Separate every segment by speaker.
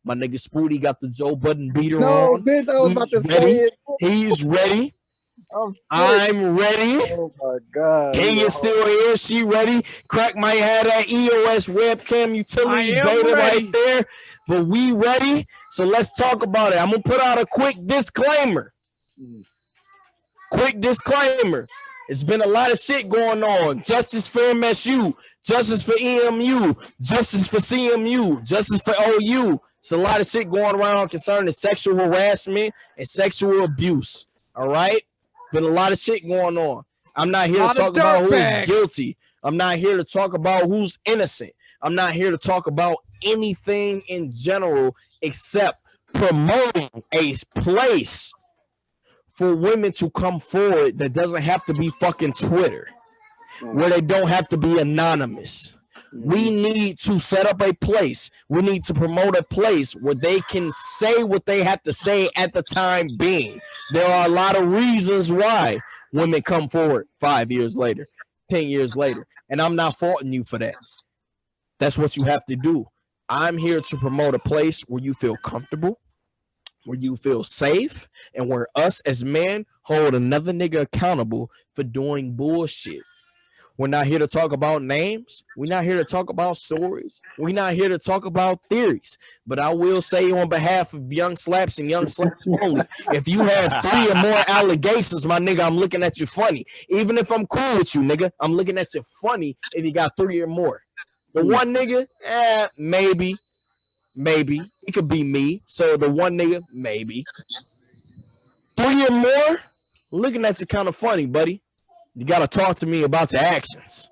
Speaker 1: My nigga Spooty got the Joe Budden beater
Speaker 2: No,
Speaker 1: on.
Speaker 2: bitch, I was about to say
Speaker 1: ready.
Speaker 2: it.
Speaker 1: He's ready.
Speaker 2: I'm
Speaker 1: ready.
Speaker 2: Oh my God.
Speaker 1: Kenya still here. She ready. Crack might have that EOS webcam utility beta right there. But we ready. So let's talk about it. I'm going to put out a quick disclaimer. It's been a lot of shit going on. Justice for MSU. Justice for EMU. Justice for CMU. Justice for OU. It's a lot of shit going around concerning sexual harassment and sexual abuse. All right? Been a lot of shit going on. I'm not here to talk about who's guilty. I'm not here to talk about who's innocent. I'm not here to talk about anything in general except promoting a place for women to come forward that doesn't have to be fucking Twitter, where they don't have to be anonymous. We need to set up a place. We need to promote a place where they can say what they have to say at the time being. There are a lot of reasons why women come forward 5 years later, 10 years later, and I'm not faulting you for that. That's what you have to do. I'm here to promote a place where you feel comfortable, where you feel safe, and where us as men hold another nigga accountable for doing bullshit. We're not here to talk about names. We're not here to talk about stories. We're not here to talk about theories. But I will say on behalf of Young Slaps and Young Slaps only, if you have 3 or more allegations, my nigga, I'm looking at you funny. Even if I'm cool with you, nigga, I'm looking at you funny if you got 3 or more. The one nigga, maybe. It could be me. So the one nigga, maybe. 3 or more, looking at you kind of funny, buddy. You got to talk to me about your actions.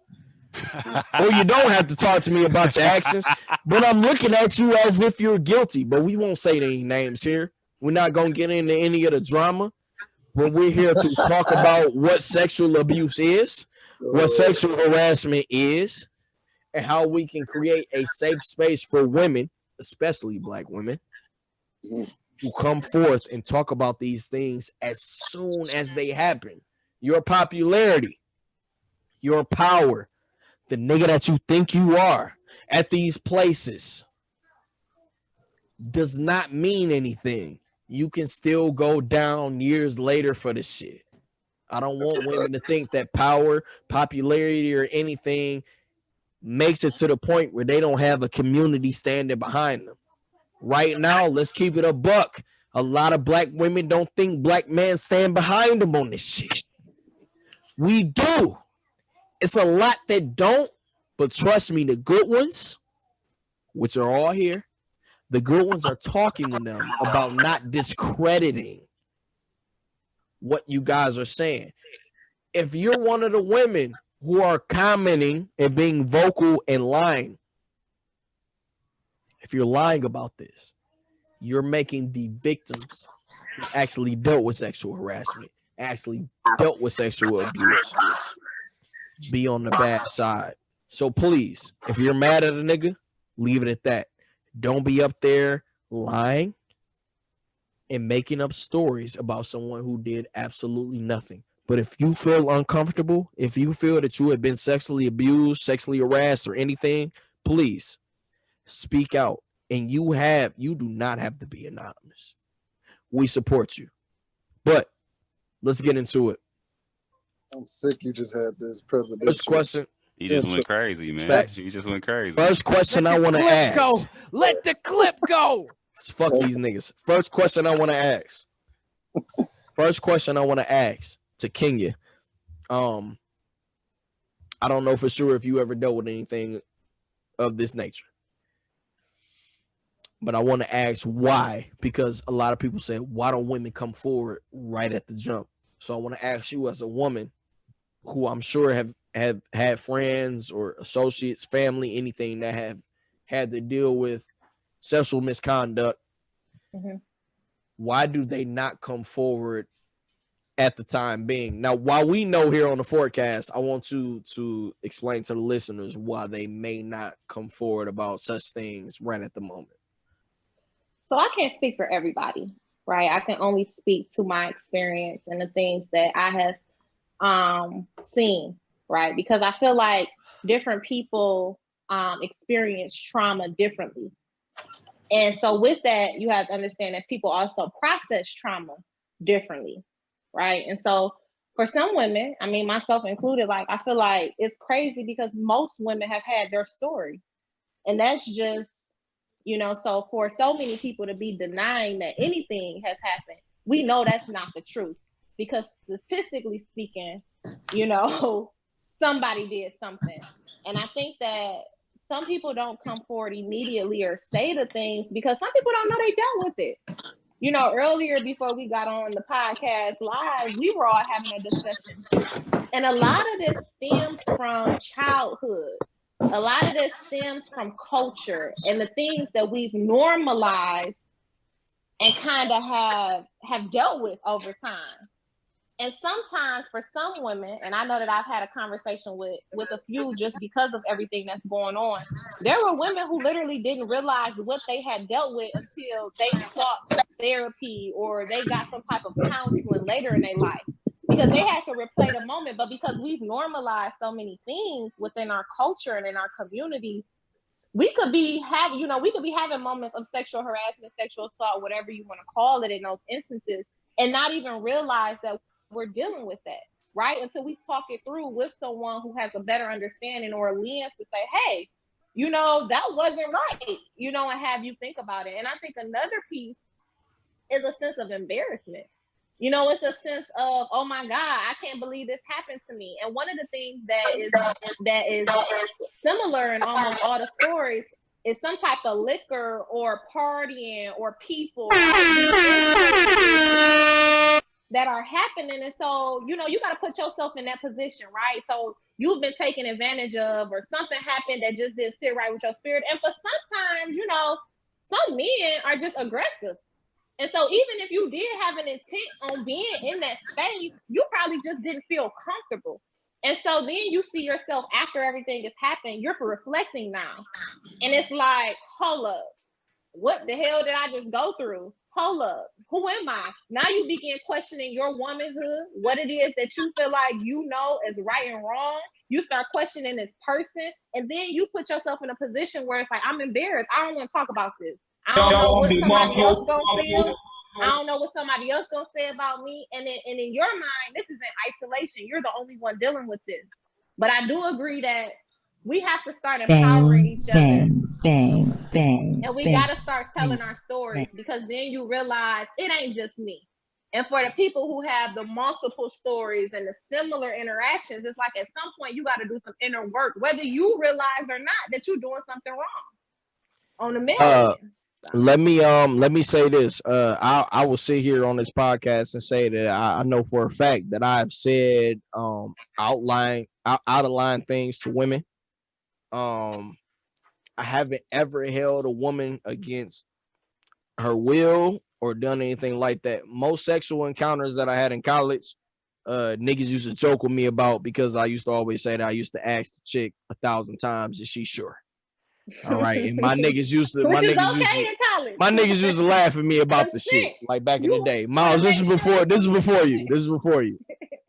Speaker 1: Or you don't have to talk to me about your actions, but I'm looking at you as if you're guilty. But we won't say any names here. We're not going to get into any of the drama. But we're here to talk about what sexual abuse is, what sexual harassment is, and how we can create a safe space for women, especially black women, who come forth and talk about these things as soon as they happen. Your popularity, your power, the nigga that you think you are at these places does not mean anything. You can still go down years later for this shit. I don't want women to think that power, popularity, or anything makes it to the point where they don't have a community standing behind them. Right now, let's keep it a buck. A lot of black women don't think black men stand behind them on this shit. We do. It's a lot that don't, but trust me, the good ones, which are all here, the good ones are talking to them about not discrediting what you guys are saying. If you're one of the women who are commenting and being vocal and lying, if you're lying about this, you're making the victims who actually dealt with sexual harassment, actually dealt with sexual abuse, be on the bad side. So please, if you're mad at a nigga, leave it at that. Don't be up there lying and making up stories about someone who did absolutely nothing. But if you feel uncomfortable, if you feel that you have been sexually abused, sexually harassed, or anything, please speak out. And you do not have to be anonymous. We support you. But let's get into it.
Speaker 2: I'm sick you just had this presidential.
Speaker 1: First question.
Speaker 3: He just went crazy, man.
Speaker 1: Facts.
Speaker 3: He just went crazy.
Speaker 1: First question I want to ask.
Speaker 4: Go. Let the clip go.
Speaker 1: Fuck these niggas. First question I want to ask. To Kenya. I don't know for sure if you ever dealt with anything of this nature. But I want to ask why, because a lot of people say, why don't women come forward right at the jump? So I want to ask you as a woman who I'm sure have had friends or associates, family, anything that have had to deal with sexual misconduct. Mm-hmm. Why do they not come forward at the time being? Now, while we know here on the forecast, I want you to explain to the listeners why they may not come forward about such things right at the moment.
Speaker 5: So I can't speak for everybody, right? I can only speak to my experience and the things that I have seen, right? Because I feel like different people experience trauma differently. And so with that, you have to understand that people also process trauma differently, right? And so for some women, I mean, myself included, like, I feel like it's crazy because most women have had their story. And that's just, so for so many people to be denying that anything has happened, we know that's not the truth. Because statistically speaking, somebody did something. And I think that some people don't come forward immediately or say the things because some people don't know they dealt with it. Earlier before we got on the podcast live, we were all having a discussion. And a lot of this stems from childhood. A lot of this stems from culture and the things that we've normalized and kind of have dealt with over time. And sometimes for some women, and I know that I've had a conversation with a few just because of everything that's going on, there were women who literally didn't realize what they had dealt with until they sought therapy or they got some type of counseling later in their life because they had to replay the moment. But because we've normalized so many things within our culture and in our communities, we could be having moments of sexual harassment, sexual assault, whatever you want to call it in those instances, and not even realize that we're dealing with that, right? Until we talk it through with someone who has a better understanding or a lens to say, hey, that wasn't right, and have you think about it. And I think another piece is a sense of embarrassment. It's a sense of, oh my God, I can't believe this happened to me. And one of the things that is similar in almost all the stories is some type of liquor or partying or people, right? That are happening. And so, you got to put yourself in that position, right? So you've been taken advantage of or something happened that just didn't sit right with your spirit. And for sometimes, some men are just aggressive. And so even if you did have an intent on being in that space, you probably just didn't feel comfortable. And so then you see yourself after everything has happened, you're reflecting now. And it's like, hold up, what the hell did I just go through? Hold up, who am I? Now you begin questioning your womanhood, what it is that you feel like is right and wrong. You start questioning this person, and then you put yourself in a position where it's like, I'm embarrassed. I don't want to talk about this. I don't know what somebody else gonna feel. I don't know what somebody else gonna say about me. And in your mind, this is in isolation. You're the only one dealing with this. But I do agree that we have to start empowering each other. And we got to start telling our stories because then you realize it ain't just me. And for the people who have the multiple stories and the similar interactions, it's like at some point you got to do some inner work, whether you realize or not that you're doing something wrong on the male end.
Speaker 1: Let me say this. I will sit here on this podcast and say that I know for a fact that I've said out of line things to women. I haven't ever held a woman against her will or done anything like that. Most sexual encounters that I had in college, niggas used to joke with me about because I used to always say that I used to ask the chick 1,000 times, is she sure? All right, and my niggas used to, my niggas used to laugh at me about the shit, like back in the day. Myles, this is before you.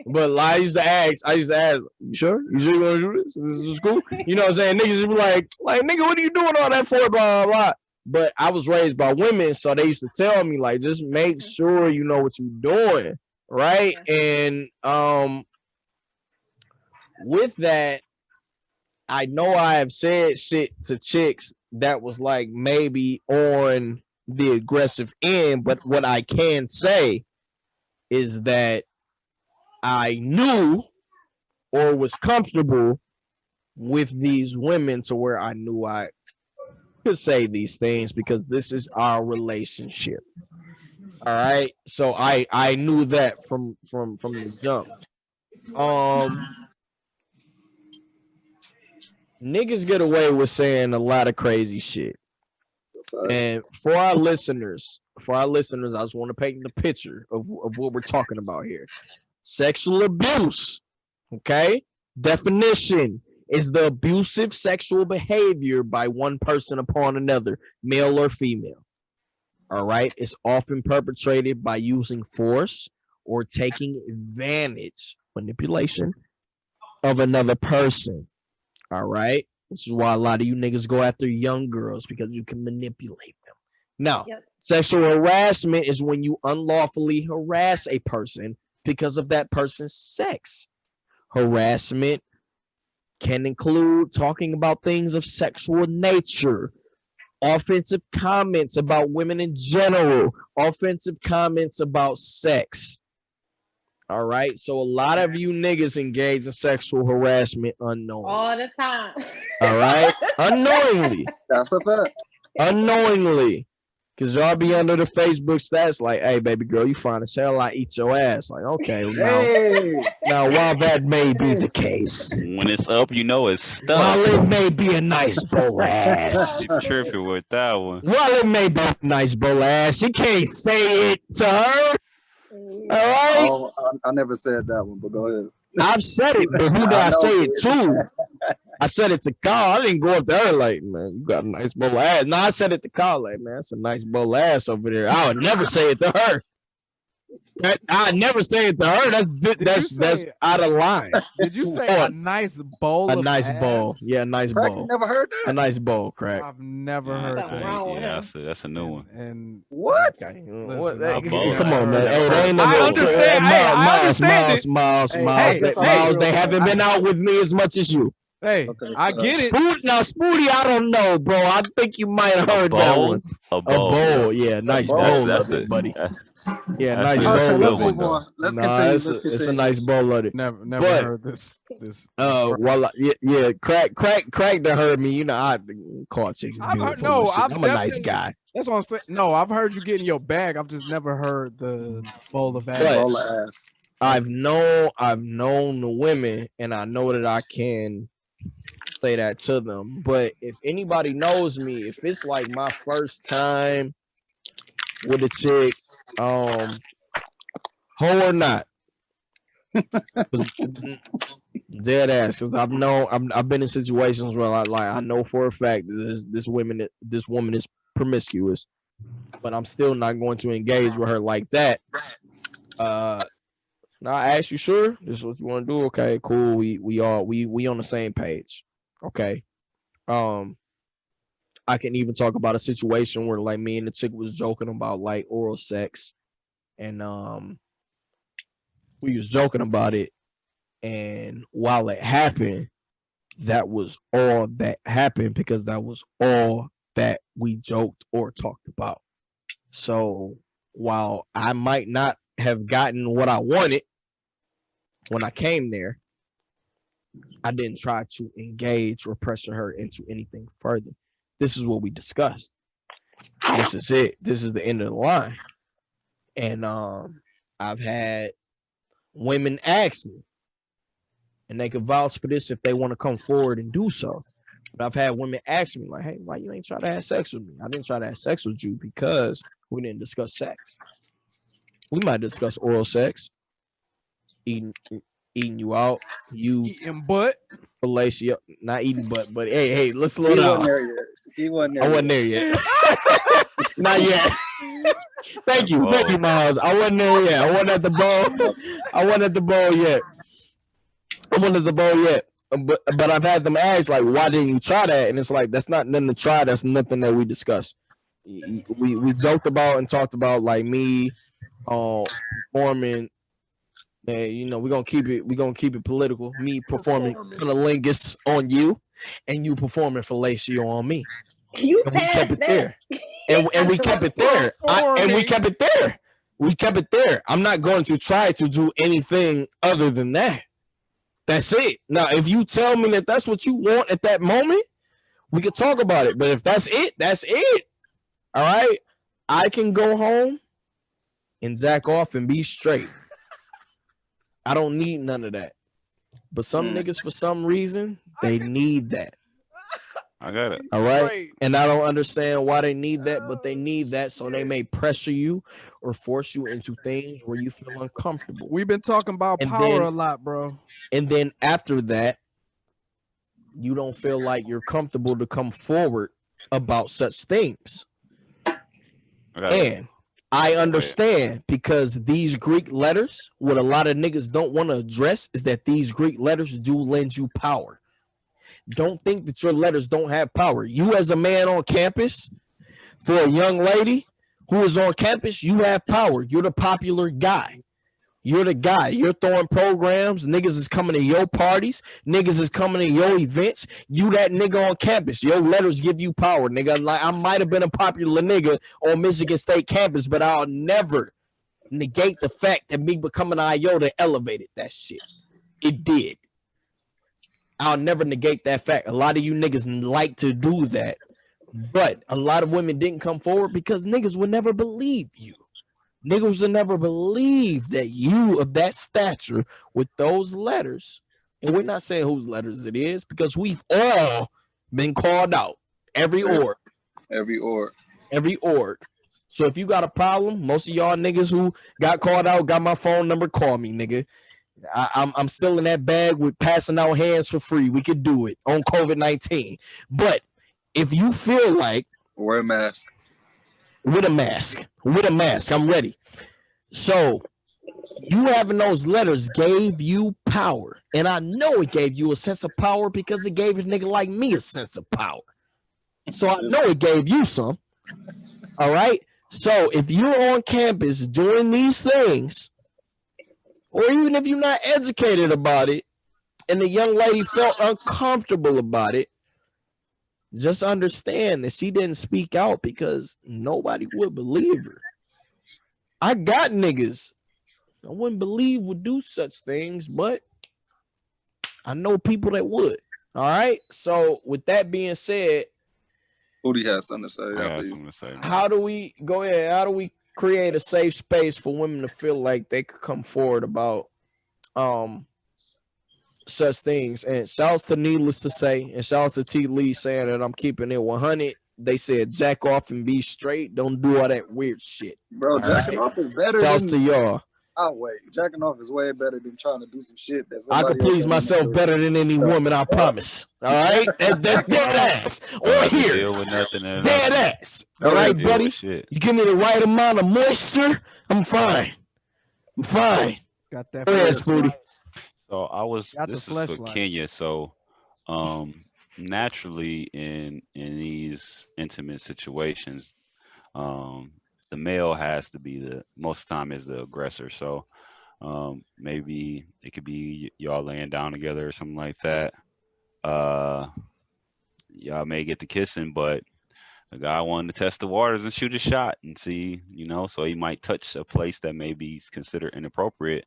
Speaker 1: But like, I used to ask, you sure you want to do this? This is cool. You know what I'm saying? Niggas would be like, nigga, what are you doing all that for? Blah, blah, blah. But I was raised by women, so they used to tell me, like, just make sure you know what you're doing, right? And with that, I know I have said shit to chicks that was like maybe on the aggressive end, but what I can say is that I knew or was comfortable with these women to where I knew I could say these things because this is our relationship. All right. So I knew that from the jump. Niggas get away with saying a lot of crazy shit. And for our listeners, I just want to paint the picture of what we're talking about here. Sexual abuse, okay? Definition is the abusive sexual behavior by one person upon another, male or female. All right? It's often perpetrated by using force or taking advantage, manipulation, of another person. All right? Which is why a lot of you niggas go after young girls because you can manipulate them. Now,
Speaker 5: Yep.
Speaker 1: sexual harassment is when you unlawfully harass a person because of that person's sex. Harassment can include talking about things of sexual nature, offensive comments about women in general, offensive comments about sex. All right. So a lot of you niggas engage in sexual harassment unknowingly.
Speaker 5: All the time.
Speaker 1: All right. Unknowingly.
Speaker 2: That's a fact.
Speaker 1: Unknowingly. Because y'all be under the Facebook stats like, hey, baby girl, you fine as hell. I eat your ass. Like, okay. Now, while that may be the case,
Speaker 3: When it's up, you know it's
Speaker 1: while
Speaker 3: stuck.
Speaker 1: it may be a nice bowl ass,
Speaker 3: You tripping with that one.
Speaker 1: while it may be a nice bowl ass, you can't say it to her. All right.
Speaker 2: Oh, I never said that one, but go ahead.
Speaker 1: I've said it, but who did I say it to? I said it to Carl. I didn't go up to her like, man, you got a nice bowl of ass. No, I said it to Carl like, man, that's a nice bowl of ass over there. I would never say it to her. I never say it to her. That's out of line.
Speaker 4: Did you say a nice bowl?
Speaker 1: A
Speaker 4: of
Speaker 1: nice
Speaker 4: ass?
Speaker 1: bowl. Yeah, a nice
Speaker 2: Crack, you
Speaker 1: bowl.
Speaker 2: never heard that?
Speaker 1: A nice bowl, Crack.
Speaker 4: I've never heard
Speaker 5: Something
Speaker 4: that.
Speaker 5: wrong with
Speaker 3: Yeah,
Speaker 5: him.
Speaker 3: that's a new one.
Speaker 4: And
Speaker 2: What?
Speaker 1: Okay.
Speaker 4: Listen,
Speaker 1: Hey,
Speaker 4: I've
Speaker 3: both
Speaker 1: come on, man.
Speaker 3: heard
Speaker 1: Hey,
Speaker 3: that.
Speaker 1: they ain't
Speaker 4: I
Speaker 1: never-
Speaker 4: understand. Hey, I understand it.
Speaker 1: Miles,
Speaker 2: Hey,
Speaker 1: Miles,
Speaker 4: hey,
Speaker 1: Miles,
Speaker 2: hey.
Speaker 1: they haven't been out with me as much as you.
Speaker 4: hey,
Speaker 2: Okay,
Speaker 4: I get it.
Speaker 1: Now, Spooty, I don't know, bro. I think you might have
Speaker 3: A
Speaker 1: heard that
Speaker 3: bowl?
Speaker 1: one.
Speaker 3: A
Speaker 1: A
Speaker 3: bowl.
Speaker 1: bowl, yeah, nice
Speaker 2: bowl.
Speaker 1: bowl
Speaker 3: That's
Speaker 1: of it,
Speaker 3: it,
Speaker 1: buddy.
Speaker 3: That's,
Speaker 1: Yeah,
Speaker 3: that's
Speaker 1: nice
Speaker 3: a
Speaker 1: bowl
Speaker 2: Okay,
Speaker 1: of
Speaker 2: let's
Speaker 3: good
Speaker 1: it.
Speaker 3: one,
Speaker 2: move
Speaker 3: though.
Speaker 2: on. Let's
Speaker 1: Nah,
Speaker 2: continue.
Speaker 1: it's
Speaker 2: Let's
Speaker 1: a
Speaker 2: continue.
Speaker 1: nice bowl of it.
Speaker 4: Never
Speaker 1: But-
Speaker 4: heard this.
Speaker 1: Crack that heard me. You know, I call chicks
Speaker 4: I've heard-
Speaker 1: beautiful.
Speaker 4: no,
Speaker 1: and shit.
Speaker 4: I've
Speaker 1: I'm a nice
Speaker 4: definitely-
Speaker 1: guy.
Speaker 4: That's what I'm saying. No, I've heard you get in your bag. I've just never heard the bowl of
Speaker 1: But-
Speaker 4: ass.
Speaker 2: Roll of ass.
Speaker 1: I've known the women, and I know that I can say that to them. But if anybody knows me, if it's like my first time with a chick, hoe or not, dead ass, because I've been in situations where I know for a fact that this woman is promiscuous, but I'm still not going to engage with her like that. Now I ask you, sure, this is what you want to do? Okay, cool. We on the same page. Okay. I can even talk about a situation where like me and the chick was joking about like oral sex, and we was joking about it, and while it happened, that was all that happened because that was all that we joked or talked about. So while I might not have gotten what I wanted when I came there, I didn't try to engage or pressure her into anything further. This is what we discussed. This is it. This is the end of the line. And I've had women ask me, and they could vouch for this if they want to come forward and do so. But I've had women ask me, like, hey, why you ain't try to have sex with me? I didn't try to have sex with you because we didn't discuss sex. We might discuss oral sex, eating you out, you
Speaker 4: Eating butt.
Speaker 1: fellatio, not eating butt, but hey, let's slow
Speaker 2: He
Speaker 1: down.
Speaker 2: wasn't there yet. He wasn't there.
Speaker 1: I wasn't there yet. Not yet. Thank you, Miles. I wasn't there yet. I wasn't at the bowl. I wasn't at the bowl yet. But I've had them ask like, why didn't you try that? And it's like that's not nothing to try. That's nothing that we discussed. We joked about and talked about like me performing. And we're gonna keep it political. Me performing cunnilingus on you, and you performing fellatio on me.
Speaker 5: You
Speaker 1: And we kept it
Speaker 5: that.
Speaker 1: there. And we kept it there. We kept it there. We kept it there. I'm not going to try to do anything other than that. That's it. Now, if you tell me that that's what you want at that moment, we could talk about it. But if that's it, that's it. All right? I can go home and jack off and be straight. I don't need none of that. But some niggas, for some reason, they need that.
Speaker 3: I got it.
Speaker 1: All right. And I don't understand why they need that, but they need that so they may pressure you or force you into things where you feel uncomfortable.
Speaker 4: We've been talking about
Speaker 1: And
Speaker 4: power
Speaker 1: then-
Speaker 4: a lot, bro.
Speaker 1: And then after that, you don't feel like you're comfortable to come forward about such things.
Speaker 3: I got it.
Speaker 1: And I understand because these Greek letters, what a lot of niggas don't want to address is that these Greek letters do lend you power. Don't think that your letters don't have power. You as a man on campus For a young lady who is on campus, you have power. You're the popular guy. You're the guy. You're throwing programs. Niggas is coming to your parties. Niggas is coming to your events. You that nigga on campus. Your letters give you power, nigga. Like I might have been a popular nigga on Michigan State campus, but I'll never negate the fact that me becoming an iota elevated that shit. It did. I'll never negate that fact. A lot of you niggas like to do that, but a lot of women didn't come forward because niggas would never believe you. Niggas will never believe that you of that stature with those letters, and we're not saying whose letters it is because we've all been called out. Every org. So if you got a problem, most of y'all niggas who got called out got my phone number, call me, nigga. I'm still in that bag with passing out hands for free. We could do it on COVID-19. But if you feel like
Speaker 2: wear a mask.
Speaker 1: With a mask, I'm ready. So you having those letters gave you power. And I know it gave you a sense of power because it gave a nigga like me a sense of power. So I know it gave you some. All right. So if you're on campus doing these things, or even if you're not educated about it, and the young lady felt uncomfortable about it, just understand that she didn't speak out because nobody would believe her. I got niggas I wouldn't believe would do such things, but I know people that would. All right. So with that being said,
Speaker 2: Booty has something to say.
Speaker 3: I got something to say.
Speaker 1: How do we go ahead? How do we create a safe space for women to feel like they could come forward about such things? And shouts to Needless to Say, and shouts to T Lee saying that I'm keeping it 100. They said jack off and be straight. Don't do all that weird shit.
Speaker 2: Bro, jacking off is better.
Speaker 1: Shouts to y'all.
Speaker 2: Oh wait, jacking off is way better than trying to do some shit that
Speaker 1: I can please myself better than any woman, I promise. All right? That's dead ass. On here.
Speaker 3: Deal with nothing
Speaker 1: dead ass. All right, buddy? You give me the right amount of moisture, I'm fine.
Speaker 4: Got that.
Speaker 1: Go ahead, Spooty.
Speaker 3: So this is for Kenya. So naturally in these intimate situations, the male has to be most of the time is the aggressor. So maybe it could be y'all laying down together or something like that. Y'all may get to kissing, but the guy wanted to test the waters and shoot a shot and see, so he might touch a place that may be considered inappropriate,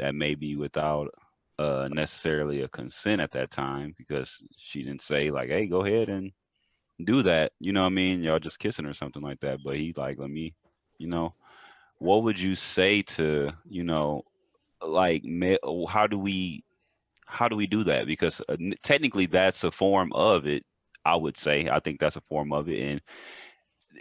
Speaker 3: that may be without necessarily a consent at that time, because she didn't say like, hey, go ahead and do that, you know what I mean? Y'all just kissing or something like that. But he like, let me, what would you say to, like, how do we do that? Because technically that's a form of it. I would say, I think that's a form of it. And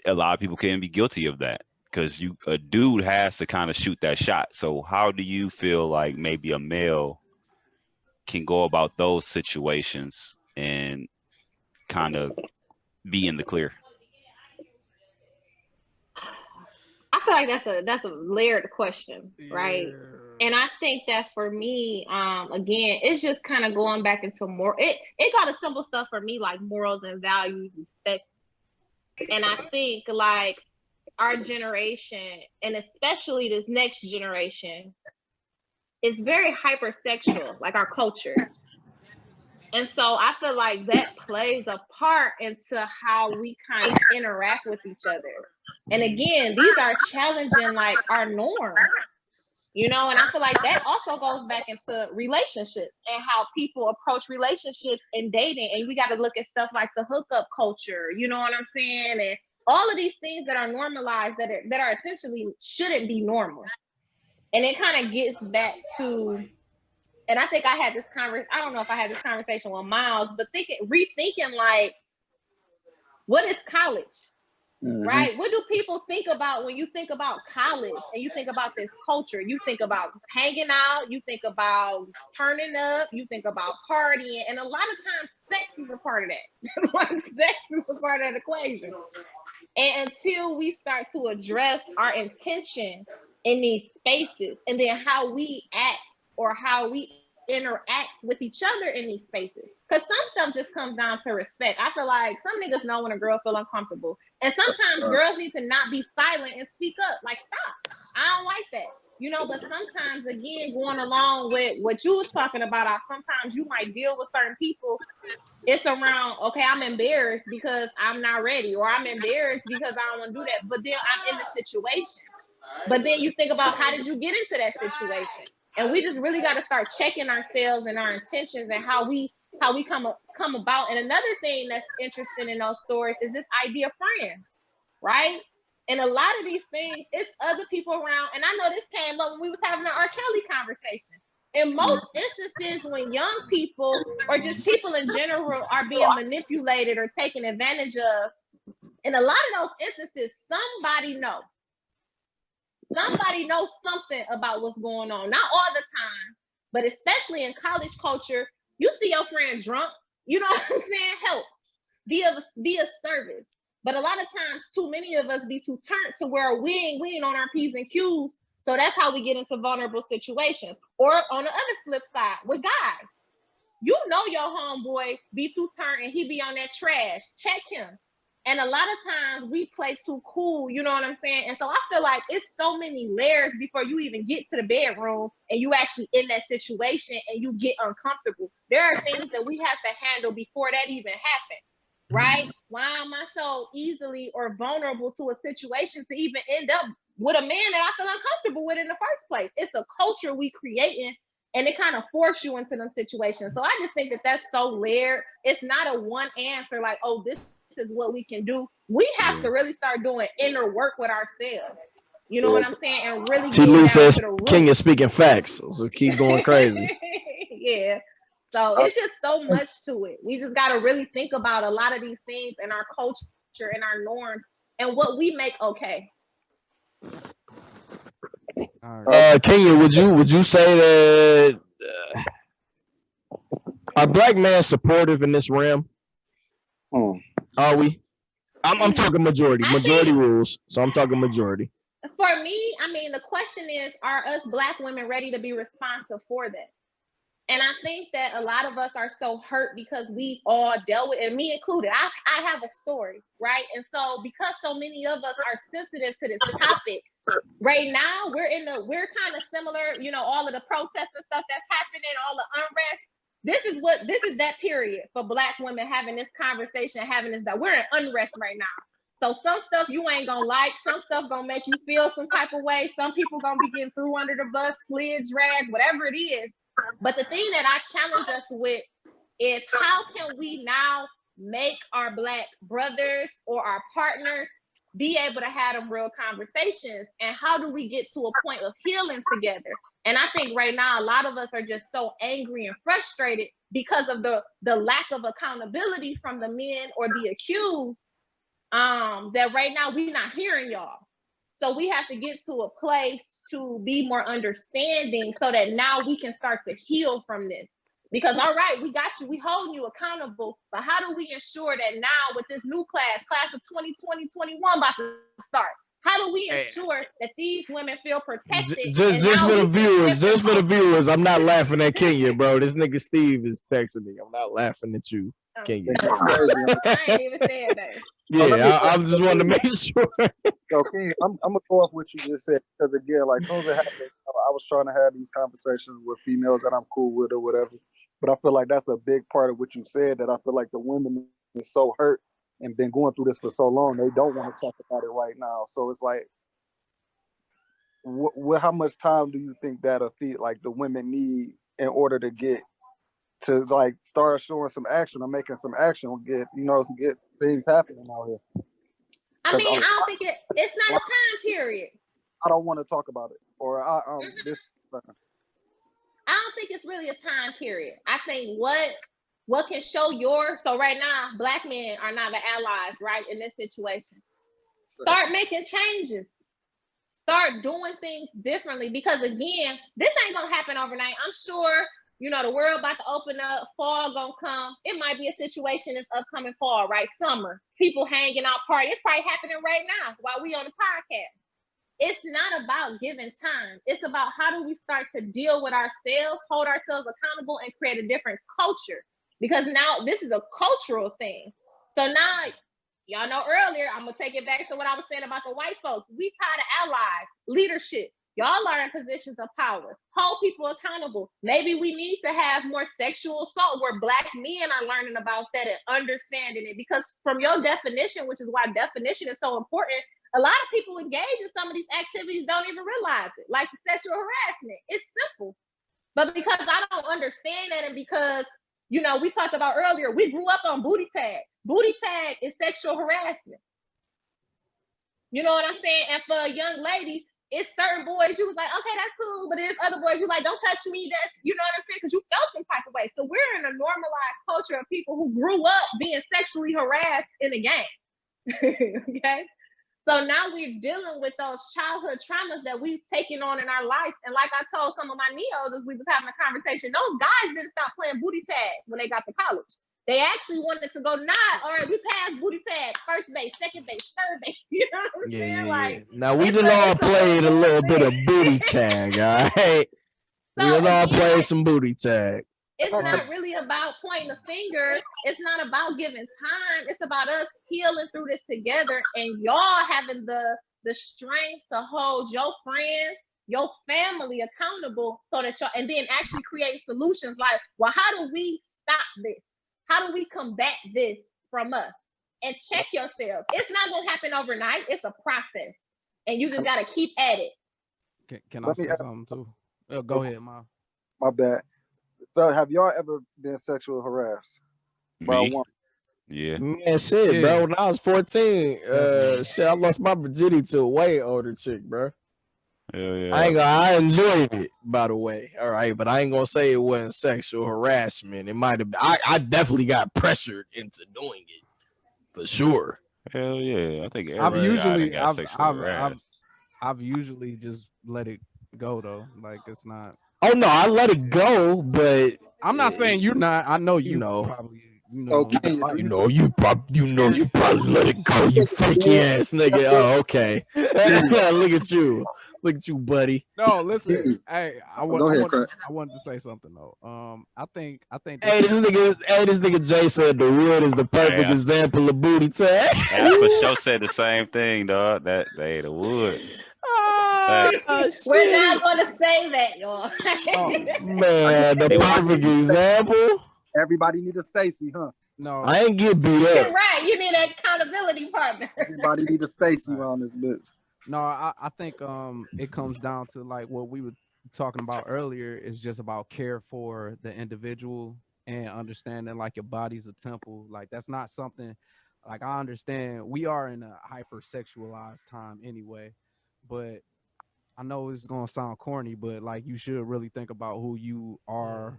Speaker 3: a lot of people can be guilty of that because a dude has to kind of shoot that shot. So how do you feel like maybe a male can go about those situations and kind of be in the clear?
Speaker 5: I feel like that's a layered question, right? Yeah. And I think that for me, again, it's just kind of going back into more. It got a simple stuff for me, like morals and values, respect. And I think like our generation, and especially this next generation, is very hypersexual, like our culture. And so I feel like that plays a part into how we kind of interact with each other. And again, these are challenging like our norms, and I feel like that also goes back into relationships and how people approach relationships and dating. And we got to look at stuff like the hookup culture, you know what I'm saying? And all of these things that are normalized that are essentially shouldn't be normal. And it kind of gets back to, and I think I had this I don't know if I had this conversation with Myles, but rethinking like, what is college? Mm-hmm. Right? What do people think about when you think about college and you think about this culture? You think about hanging out, you think about turning up, you think about partying, and a lot of times sex is a part of that. Like sex is a part of that equation. And until we start to address our intention in these spaces, and then how we act or how we interact with each other in these spaces, because some stuff just comes down to respect. I feel like some niggas know when a girl feel uncomfortable, And sometimes girls need to not be silent and speak up. Like, stop. I don't like that. You know, but sometimes, again, going along with what you was talking about, sometimes you might deal with certain people. It's around, okay, I'm embarrassed because I'm not ready, or I'm embarrassed because I don't want to do that. But then I'm in the situation. But then you think about, how did you get into that situation? And we just really got to start checking ourselves and our intentions and how we come about. And another thing that's interesting in those stories is this idea of friends, right? And a lot of these things, it's other people around. And I know this came up when we was having an R. Kelly conversation. In most instances, when young people or just people in general are being manipulated or taken advantage of, in a lot of those instances, somebody knows something about what's going on. Not all the time, but especially in college culture, you see your friend drunk, you know what I'm saying? Help. Be of service. But a lot of times, too many of us be too turned to where we ain't on our P's and Q's. So that's how we get into vulnerable situations. Or on the other flip side, with guys, you know your homeboy be too turned and he be on that trash. Check him. And a lot of times we play too cool, you know what I'm saying? And so I feel like it's so many layers before you even get to the bedroom and you actually in that situation and you get uncomfortable. There are things that we have to handle before that even happens, right? Why am I so easily or vulnerable to a situation to even end up with a man that I feel uncomfortable with in the first place? It's a culture we creating, and it kind of force you into them situations. So I just think that that's so layered. It's not a one answer like, oh, this is what we can do. We have to really start doing inner work with ourselves. You know what I'm saying? And really
Speaker 1: T.
Speaker 5: get
Speaker 1: Lou
Speaker 5: down
Speaker 1: says
Speaker 5: to the root.
Speaker 1: King is speaking facts, so keep going crazy.
Speaker 5: Yeah. So it's just so much to it. We just got to really think about a lot of these things in our culture and our norms and what we make okay.
Speaker 1: Kenya, would you say that are black men supportive in this realm? Are we? I'm talking majority. Majority rules. So I'm talking majority.
Speaker 5: For me, I mean, the question is, are us black women ready to be responsive for that? And I think that a lot of us are so hurt because we all dealt with, and me included. I have a story, right? And so because so many of us are sensitive to this topic, right now we're kind of similar, you know, all of the protests and stuff that's happening, all the unrest. This is that period for black women having this conversation, having this, that we're in unrest right now. So some stuff you ain't gonna like, some stuff gonna make you feel some type of way. Some people gonna be getting through under the bus, slid, dragged, whatever it is. But the thing that I challenge us with is, how can we now make our black brothers or our partners be able to have them real conversations? And how do we get to a point of healing together? And I think right now, a lot of us are just so angry and frustrated because of the lack of accountability from the men or the accused, that right now we're not hearing y'all. So we have to get to a place to be more understanding so that now we can start to heal from this. Because, all right, we got you, we holding you accountable, but how do we ensure that now with this new class of 2020-21 about to start, how do we ensure that these women feel protected?
Speaker 1: Just for the viewers, I'm not laughing at Kenya, bro. This nigga Steve is texting me. I'm not laughing at you, Kenya.
Speaker 5: I ain't even saying that.
Speaker 1: Yeah, I just wanted to make sure.
Speaker 2: Okay, I'm gonna go off what you just said, because again, like, as soon as it happened, I was trying to have these conversations with females that I'm cool with or whatever. But I feel like that's a big part of what you said, that I feel like the women is so hurt and been going through this for so long, they don't want to talk about it right now. So it's like, how much time do you think that like the women need in order to get to like start showing some action or making some action, get things happening out here?
Speaker 5: I mean, I don't think it's not a time period.
Speaker 2: I don't want to talk about it, or this.
Speaker 5: I don't think it's really a time period. I think what can show so right now, black men are not the allies, right, in this situation. Start making changes. Start doing things differently, because again, this ain't gonna happen overnight. I'm sure, you know, the world about to open up, fall gonna come. It might be a situation this upcoming fall, right? Summer, people hanging out, party. It's probably happening right now while we on the podcast. It's not about giving time. It's about how do we start to deal with ourselves, hold ourselves accountable, and create a different culture. Because now this is a cultural thing. So now y'all know earlier, I'm gonna take it back to what I was saying about the white folks. We tired of allies, leadership. Y'all are in positions of power. Hold people accountable. Maybe we need to have more sexual assault where Black men are learning about that and understanding it. Because from your definition, which is why definition is so important, a lot of people engage in some of these activities don't even realize it, like sexual harassment. It's simple. But because I don't understand that, and because, you know, we talked about earlier, we grew up on booty tag. Booty tag is sexual harassment. You know what I'm saying? And for a young lady, it's certain boys you was like, okay, that's cool. But there's other boys you like, don't touch me. That's, you know what I'm saying? Because you felt some type of way. So we're in a normalized culture of people who grew up being sexually harassed in a gang. Okay? So now we're dealing with those childhood traumas that we've taken on in our life. And like I told some of my neos as we was having a conversation, those guys didn't stop playing booty tag when they got to college. They actually wanted to go, all right, we passed booty tag, first base, second base, third base. You know what I'm saying? Like,
Speaker 1: now we done all played a little bit of booty tag, all right? We done all played some booty tag.
Speaker 5: It's not really about pointing a finger. It's not about giving time. It's about us healing through this together and y'all having the strength to hold your friends, your family accountable so that y'all, and then actually create solutions like, well, how do we stop this? How do we combat this from us? And check yourselves. It's not going to happen overnight. It's a process. And you just got to keep at it.
Speaker 4: Can I say something too? Go ahead, Mom.
Speaker 2: My bad. So have y'all ever been sexually harassed by a woman?
Speaker 3: Yeah.
Speaker 1: Man, shit, bro. When I was 14, shit, I lost my virginity to a way older chick, bro.
Speaker 3: Hell yeah.
Speaker 1: I enjoyed it, by the way. All right, but I ain't gonna say it wasn't sexual harassment. It might have been. I definitely got pressured into doing it, for sure.
Speaker 3: Hell yeah. I think
Speaker 4: I've usually just let it go though. Like it's not.
Speaker 1: Oh no, I let it go, but
Speaker 4: I'm not saying you're not. I know you know. Probably.
Speaker 2: Okay.
Speaker 1: You probably let it go, you freaky ass nigga. Oh, okay. Look at you, buddy.
Speaker 4: No, listen. Hey, I wanted to say something though. I think.
Speaker 1: Hey, this nigga Jay said the wood is the perfect example of booty tag.
Speaker 3: I for sure said the same thing, dog. That the wood.
Speaker 5: We're not going to say that, y'all.
Speaker 1: Man, the perfect example.
Speaker 2: Everybody need a Stacy, huh?
Speaker 4: No,
Speaker 1: I ain't get beat up.
Speaker 5: You're right. You need an accountability partner.
Speaker 2: Everybody need a Stacy around this bitch.
Speaker 4: No, I think it comes down to like what we were talking about earlier is just about care for the individual and understanding like your body's a temple. Like that's not something like I understand we are in a hypersexualized time anyway, but I know it's gonna sound corny, but like you should really think about who you are,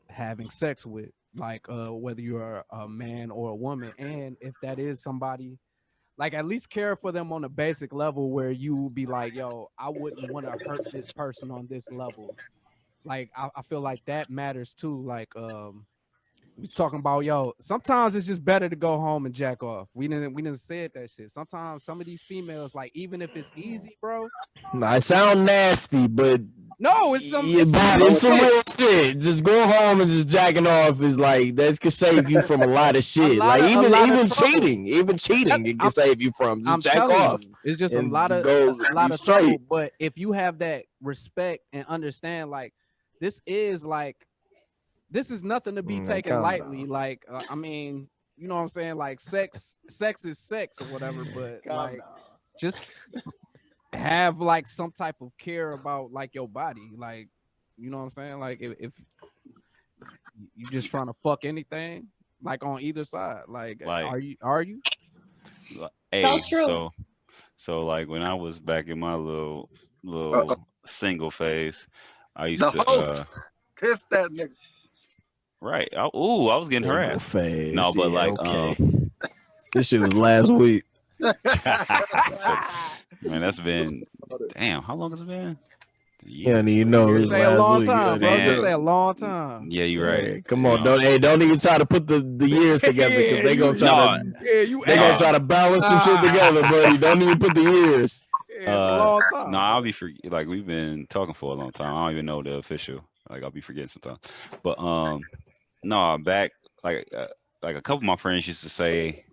Speaker 4: having sex with, like whether you're a man or a woman, and if that is somebody, like at least care for them on a basic level where you be like, yo, I wouldn't want to hurt this person on this level. Like I feel like that matters too. Like we talking about, yo, sometimes it's just better to go home and jack off. We didn't say that shit. Sometimes some of these females, like even if it's easy, bro.
Speaker 1: Nah, it sound nasty, but
Speaker 4: no, it's some
Speaker 1: real shit. Just go home and just jacking off is like that could save you from a lot of shit. Like even cheating, it can save you from just jack off.
Speaker 4: It's just a lot of trouble. But if you have that respect and understand, like this is nothing to be taken lightly. Like I mean, you know what I'm saying? Like sex is sex or whatever. But like just have like some type of care about like your body, like you know what I'm saying, like if you just trying to fuck anything like on either side, like are you
Speaker 3: hey,
Speaker 5: so true.
Speaker 3: So like when I was back in my little single phase, I used to
Speaker 2: kiss that nigga,
Speaker 3: right. I was getting harassed. No, but like
Speaker 1: this shit was last week.
Speaker 3: Man, that's been damn. How long has it been?
Speaker 1: Yeah, you know,
Speaker 4: say a long time, bro. Just say a long time.
Speaker 3: Yeah, you're right.
Speaker 1: Hey, come on, don't even try to put the years together because they gonna try gonna try to balance some shit together, buddy. Don't even put the years.
Speaker 4: It's a long time.
Speaker 3: No, I'll be like we've been talking for a long time. I don't even know the official. Like I'll be forgetting sometimes. But no, back like a couple of my friends used to say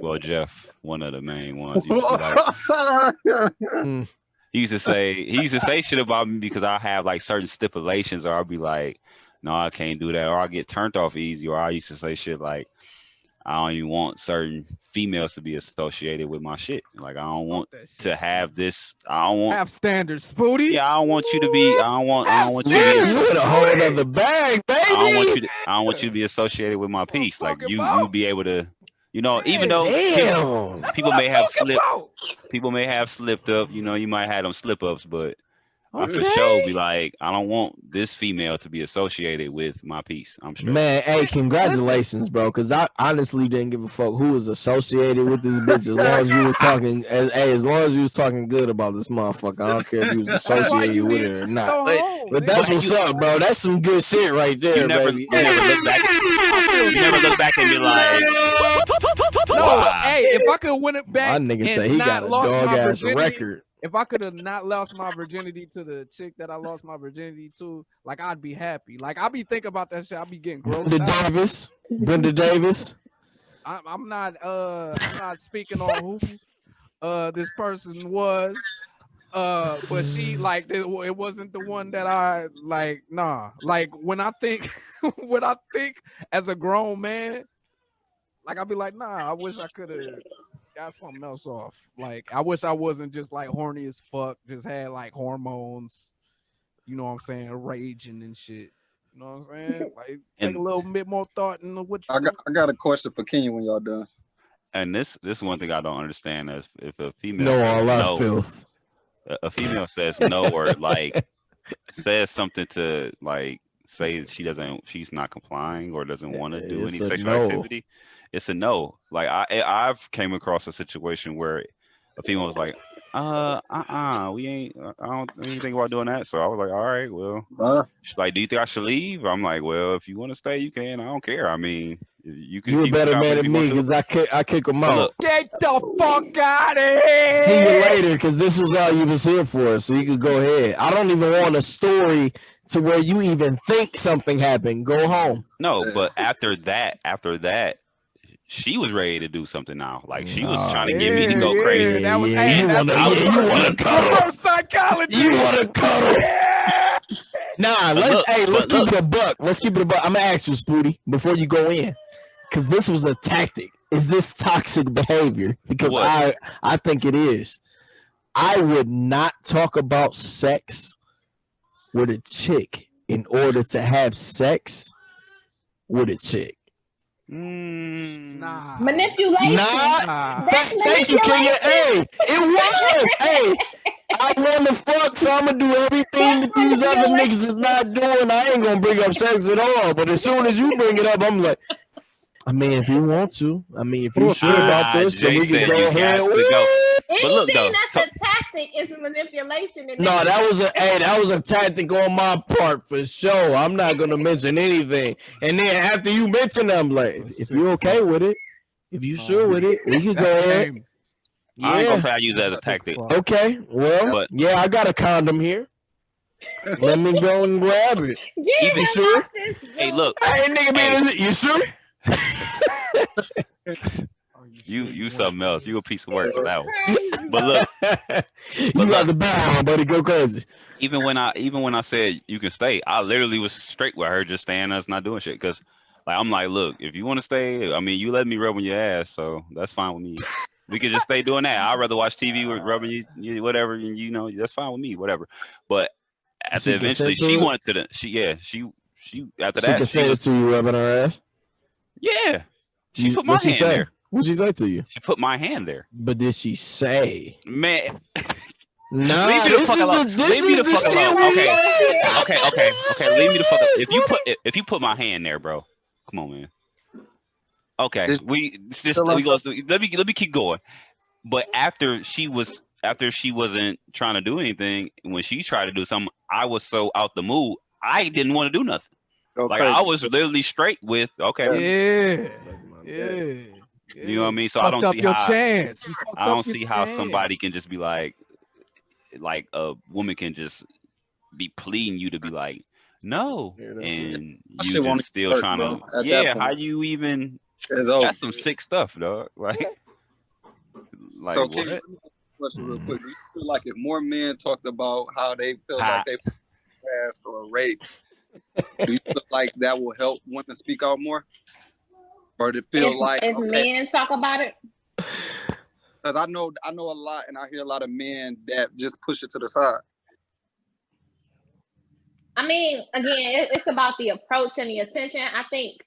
Speaker 3: Well, Jeff, one of the main ones. He used to say shit about me because I have like certain stipulations, or I'll be like, no, I can't do that, or I get turned off easy, or I used to say shit like, I don't even want certain females to be associated with my shit. Like I don't want to have this. I don't want
Speaker 4: have standards, Spooty.
Speaker 3: Yeah, I don't want you to be. I don't want you to be.
Speaker 1: You in a whole other bag, baby.
Speaker 3: I don't want you to be associated with my piece. Like you be able to. Even though people may have slipped up. You might have them slip ups, but I for sure be like, I don't want this female to be associated with my piece. I'm sure.
Speaker 1: Man, hey, congratulations, bro. Because I honestly didn't give a fuck who was associated with this bitch. As long as you was talking, as long as you was talking good about this motherfucker, I don't care if you was associated with it or not. But that's what's up, bro. That's some good shit right there, baby.
Speaker 3: You never look back. You never look back and be like,
Speaker 4: no. Hey, if I could win it back,
Speaker 1: my nigga say he got a dog ass record.
Speaker 4: If I could have not lost my virginity to the chick that I lost my virginity to, like I'd be happy. Like I'd be thinking about that shit. I'd be getting grossed out.
Speaker 1: Brenda Davis.
Speaker 4: I'm not speaking on who this person was. But she like it wasn't the one that I like. Nah, like when I think as a grown man, like I'd be like, nah. I wish I could have got something else off. Like I wish I wasn't just like horny as fuck. Just had like hormones. You know what I'm saying? Raging and shit. You know what I'm saying? Like take a little bit more thought into what you
Speaker 2: I got a question for Kenya when y'all done.
Speaker 3: And this one thing I don't understand is if a female
Speaker 1: filth.
Speaker 3: A female says no or like says something to like say she's not complying or doesn't want to do any sexual activity, it's a no. Like I've came across a situation where a female was like, we ain't, I don't even think about doing that. So I was like, all right, well, she's like, do you think I should leave? I'm like, well, if you want to stay, you can. I don't care. I mean, you can.
Speaker 1: You're a better man than me because I kick them out.
Speaker 4: Look, get the fuck out of here.
Speaker 1: See you later, because this was all you was here for. So you could go ahead. I don't even want a story to where you even think something happened. Go home.
Speaker 3: No, but after that, she was ready to do something now. Like she was trying to get me to go crazy.
Speaker 4: That was,
Speaker 1: you want to cuddle.
Speaker 4: Psychology.
Speaker 1: You want to cuddle. Nah, let's keep it a buck. Let's keep it a buck. I'm gonna ask you, Spooty, before you go in, because this was a tactic. Is this toxic behavior? Because I think it is. I would not talk about sex with a chick in order to have sex with a chick.
Speaker 5: Nah. Manipulation.
Speaker 1: Thank you, Kenya. Hey, it was. Hey, I want to fuck, so I'm gonna do everything that these other niggas is not doing. I ain't gonna bring up sex at all. But as soon as you bring it up, I'm like, I mean, if you want to, if you're sure about this, then we can go ahead.
Speaker 3: But look, though,
Speaker 5: that's a tactic is manipulation.
Speaker 1: No, that was a tactic on my part for sure. I'm not gonna mention anything. And then after you mention them, like, if you're okay with it, if you're sure with it, we can go ahead.
Speaker 3: Yeah. I ain't gonna say I use that as a tactic.
Speaker 1: Okay, well, yeah, I got a condom here. Let me go and grab it.
Speaker 5: Yeah,
Speaker 1: you sure?
Speaker 3: Hey, look.
Speaker 1: Hey, nigga, man, you sure?
Speaker 3: You something else. You a piece of work for that one. But look,
Speaker 1: you got the bag, buddy. Go crazy.
Speaker 3: Even when I said you can stay, I literally was straight with her, just staying us not doing shit. Cause like I'm like, look, if you want to stay, I mean, you let me rub on your ass, so that's fine with me. We could just stay doing that. I'd rather watch TV with rubbing you whatever, and that's fine with me, whatever. But after eventually she wanted to she after that
Speaker 1: she said it to you rubbing her ass.
Speaker 3: Yeah, she put my hand there.
Speaker 1: What'd she say to you?
Speaker 3: She put my hand there.
Speaker 1: But did she say?
Speaker 3: Man.
Speaker 1: Nah,
Speaker 3: leave me the fuck alone. Leave me the fuck alone. Okay. Leave me the fuck alone. If you put my hand there, bro. Come on, man. Okay. Let me keep going. But after she wasn't trying to do anything, when she tried to do something, I was so out the mood, I didn't want to do nothing. Like I was literally straight with
Speaker 4: Yeah.
Speaker 3: You know what I mean? So I don't see how somebody can just be like a woman can just be pleading you to be like, no, and you just still trying to. Yeah, how you even? That's some sick stuff, dog. Like, Like
Speaker 2: so
Speaker 3: what?
Speaker 2: can you question real quick? Do you feel like if more men talked about how they feel like they harassed or raped, do you feel like that will help women speak out more? Or to feel
Speaker 5: if men talk about it?
Speaker 2: Because I know a lot, and I hear a lot of men that just push it to the side.
Speaker 5: I mean, again, it's about the approach and the attention. I think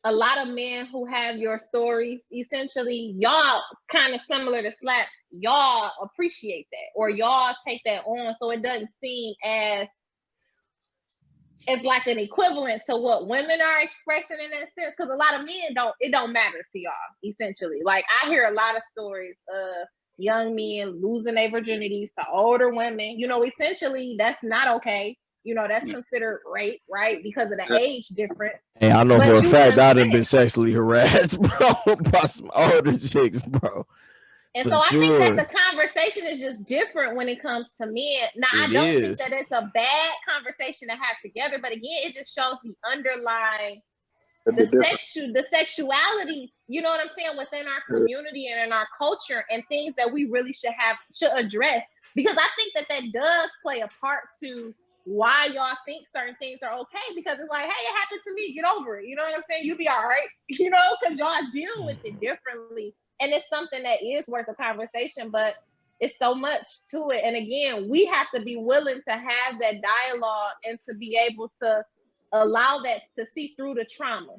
Speaker 5: a lot of men who have your stories, essentially, y'all kind of similar to Slap, y'all appreciate that, or y'all take that on, so it doesn't seem as like an equivalent to what women are expressing in that sense. Because a lot of men it don't matter to y'all, essentially. Like, I hear a lot of stories of young men losing their virginities to older women. You know, essentially, that's not okay. You know, that's considered rape, right? Because of the age difference.
Speaker 1: Hey, I know
Speaker 5: But
Speaker 1: for a
Speaker 5: you
Speaker 1: fact I'd have
Speaker 5: consent.
Speaker 1: been sexually harassed, bro, by some older chicks, bro.
Speaker 5: And
Speaker 1: For
Speaker 5: so I
Speaker 1: sure.
Speaker 5: think that the conversation is just different when it comes to men. Now, I don't think that it's a bad conversation to have together, but again, it just shows the underlying, the sexuality, you know what I'm saying, within our community and in our culture, and things that we really should address. Because I think that does play a part to why y'all think certain things are okay, because it's like, hey, it happened to me, get over it. You know what I'm saying? You'll be all right, you know, because y'all deal with it differently. And it's something that is worth a conversation, but it's so much to it. And again, we have to be willing to have that dialogue and to be able to allow that to see through the trauma.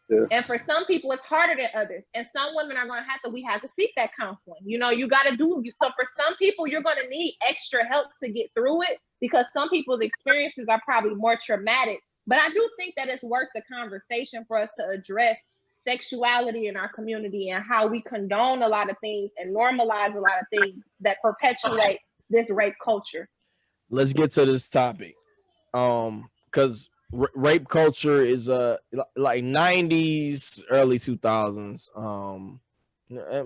Speaker 5: Yeah. And for some people, it's harder than others. And some women are going to we have to seek that counseling. You know, you got to do. So for some people, you're going to need extra help to get through it, because some people's experiences are probably more traumatic. But I do think that it's worth the conversation for us to address sexuality in our community and how we condone a lot of things and normalize a lot of things that perpetuate this rape culture.
Speaker 1: Let's get to this topic. Because rape culture is like 90s, early 2000s.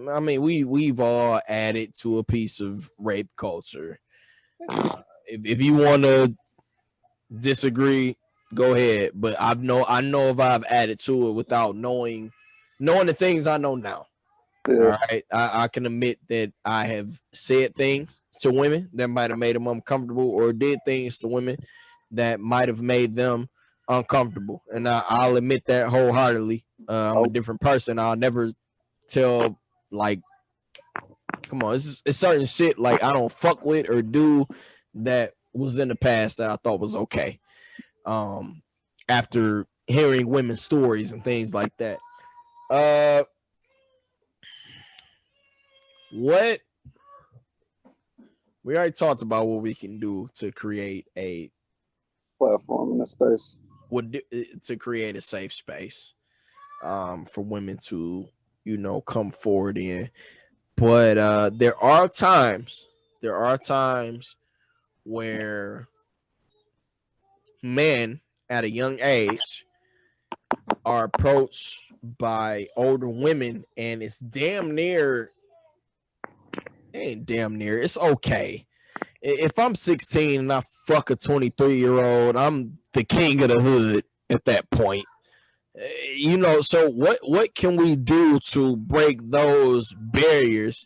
Speaker 1: I mean, we've all added to a piece of rape culture. If you want to disagree, go ahead. But I know if I've added to it without knowing the things I know now. Yeah. All right, I can admit that I have said things to women that might have made them uncomfortable, or did things to women that might have made them uncomfortable, and I'll admit that wholeheartedly. I'm a different person. I'll never tell, like, come on, it's certain shit like I don't fuck with or do that was in the past that I thought was okay. After hearing women's stories and things like that. What we already talked about what we can do to create a
Speaker 2: platform in a space,
Speaker 1: to create a safe space for women to, you know, come forward in. But there are times where men at a young age are approached by older women, and it's it's okay. If I'm 16 and I fuck a 23-year-old, I'm the king of the hood at that point. You know, so what can we do to break those barriers?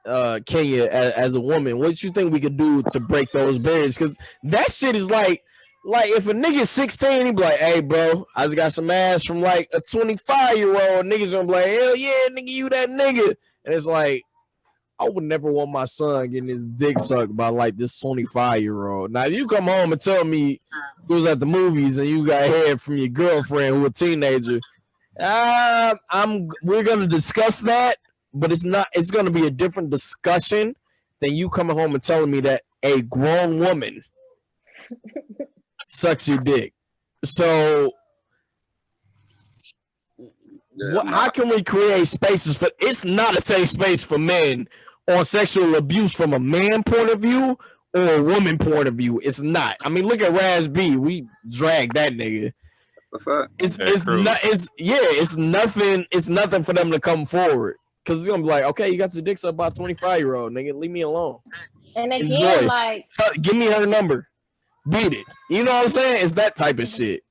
Speaker 1: Kenya, as a woman, what you think we could do to break those barriers? Because that shit is like if a nigga 16, he be like, hey, bro, I just got some ass from like a 25-year-old. Niggas gonna be like, hell yeah, nigga, you that nigga. And it's like, I would never want my son getting his dick sucked by like this 25-year-old. Now, if you come home and tell me you was at the movies and you got head from your girlfriend who a teenager, we're gonna discuss that, but it's gonna be a different discussion than you coming home and telling me that a grown woman sucks your dick. So how can we create spaces for? It's not a safe space for men on sexual abuse from a man point of view or a woman point of view. It's not. I mean, look at Raz B. We dragged that nigga. It's nothing for them to come forward, because it's gonna be like, okay, you got your dick sucked by a 25-year-old nigga, leave me alone.
Speaker 5: And again, like,
Speaker 1: give me her number, beat it. You know what I'm saying? It's that type of shit.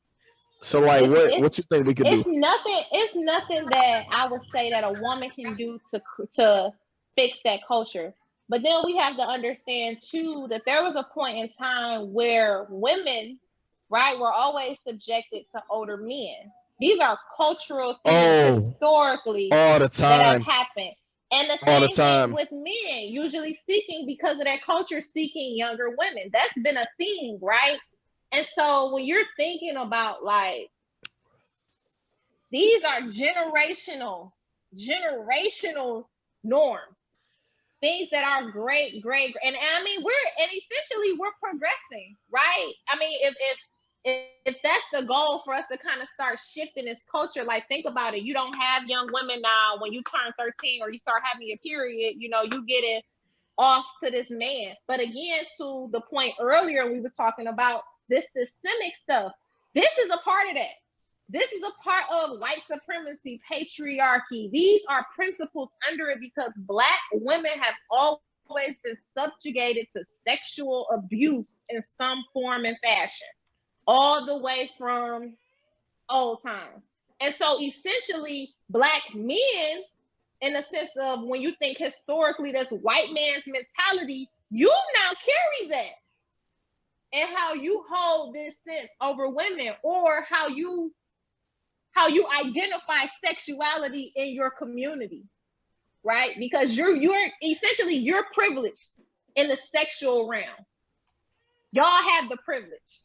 Speaker 1: So like, what you think we could do?
Speaker 5: It's nothing that I would say that a woman can do to fix that culture. But then we have to understand too that there was a point in time where women, right, were always subjected to older men. These are cultural things historically
Speaker 1: all the
Speaker 5: that have
Speaker 1: time.
Speaker 5: happened. And the
Speaker 1: All the
Speaker 5: same thing
Speaker 1: time.
Speaker 5: with men, usually seeking, because of that culture, seeking younger women. That's been a theme, right? And so when you're thinking about like, these are generational norms, things that are great, and I mean essentially we're progressing, right? I mean, if that's the goal for us to kind of start shifting this culture, like think about it. You don't have young women now when you turn 13 or you start having your period, you know, you get it off to this man. But again, to the point earlier, we were talking about this systemic stuff. This is a part of that. This is a part of white supremacy, patriarchy. These are principles under it because Black women have always been subjugated to sexual abuse in some form and fashion, all the way from old times. And so essentially, Black men, in the sense of when you think historically, this white man's mentality, you now carry that. And how you hold this sense over women, or how you identify sexuality in your community, right? Because you're essentially you're privileged in the sexual realm. Y'all have the privilege.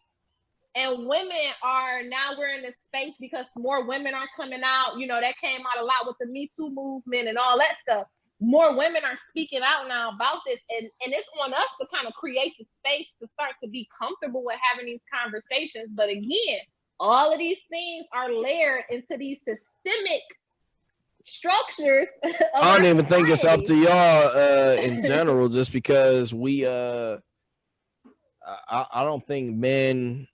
Speaker 5: And women are now, we're in this space because more women are coming out. You know, that came out a lot with the Me Too movement and all that stuff. More women are speaking out now about this. And it's on us to kind of create the space to start to be comfortable with having these conversations. But again, all of these things are layered into these systemic structures.
Speaker 1: I don't even think it's up to y'all in general, just because we I don't think men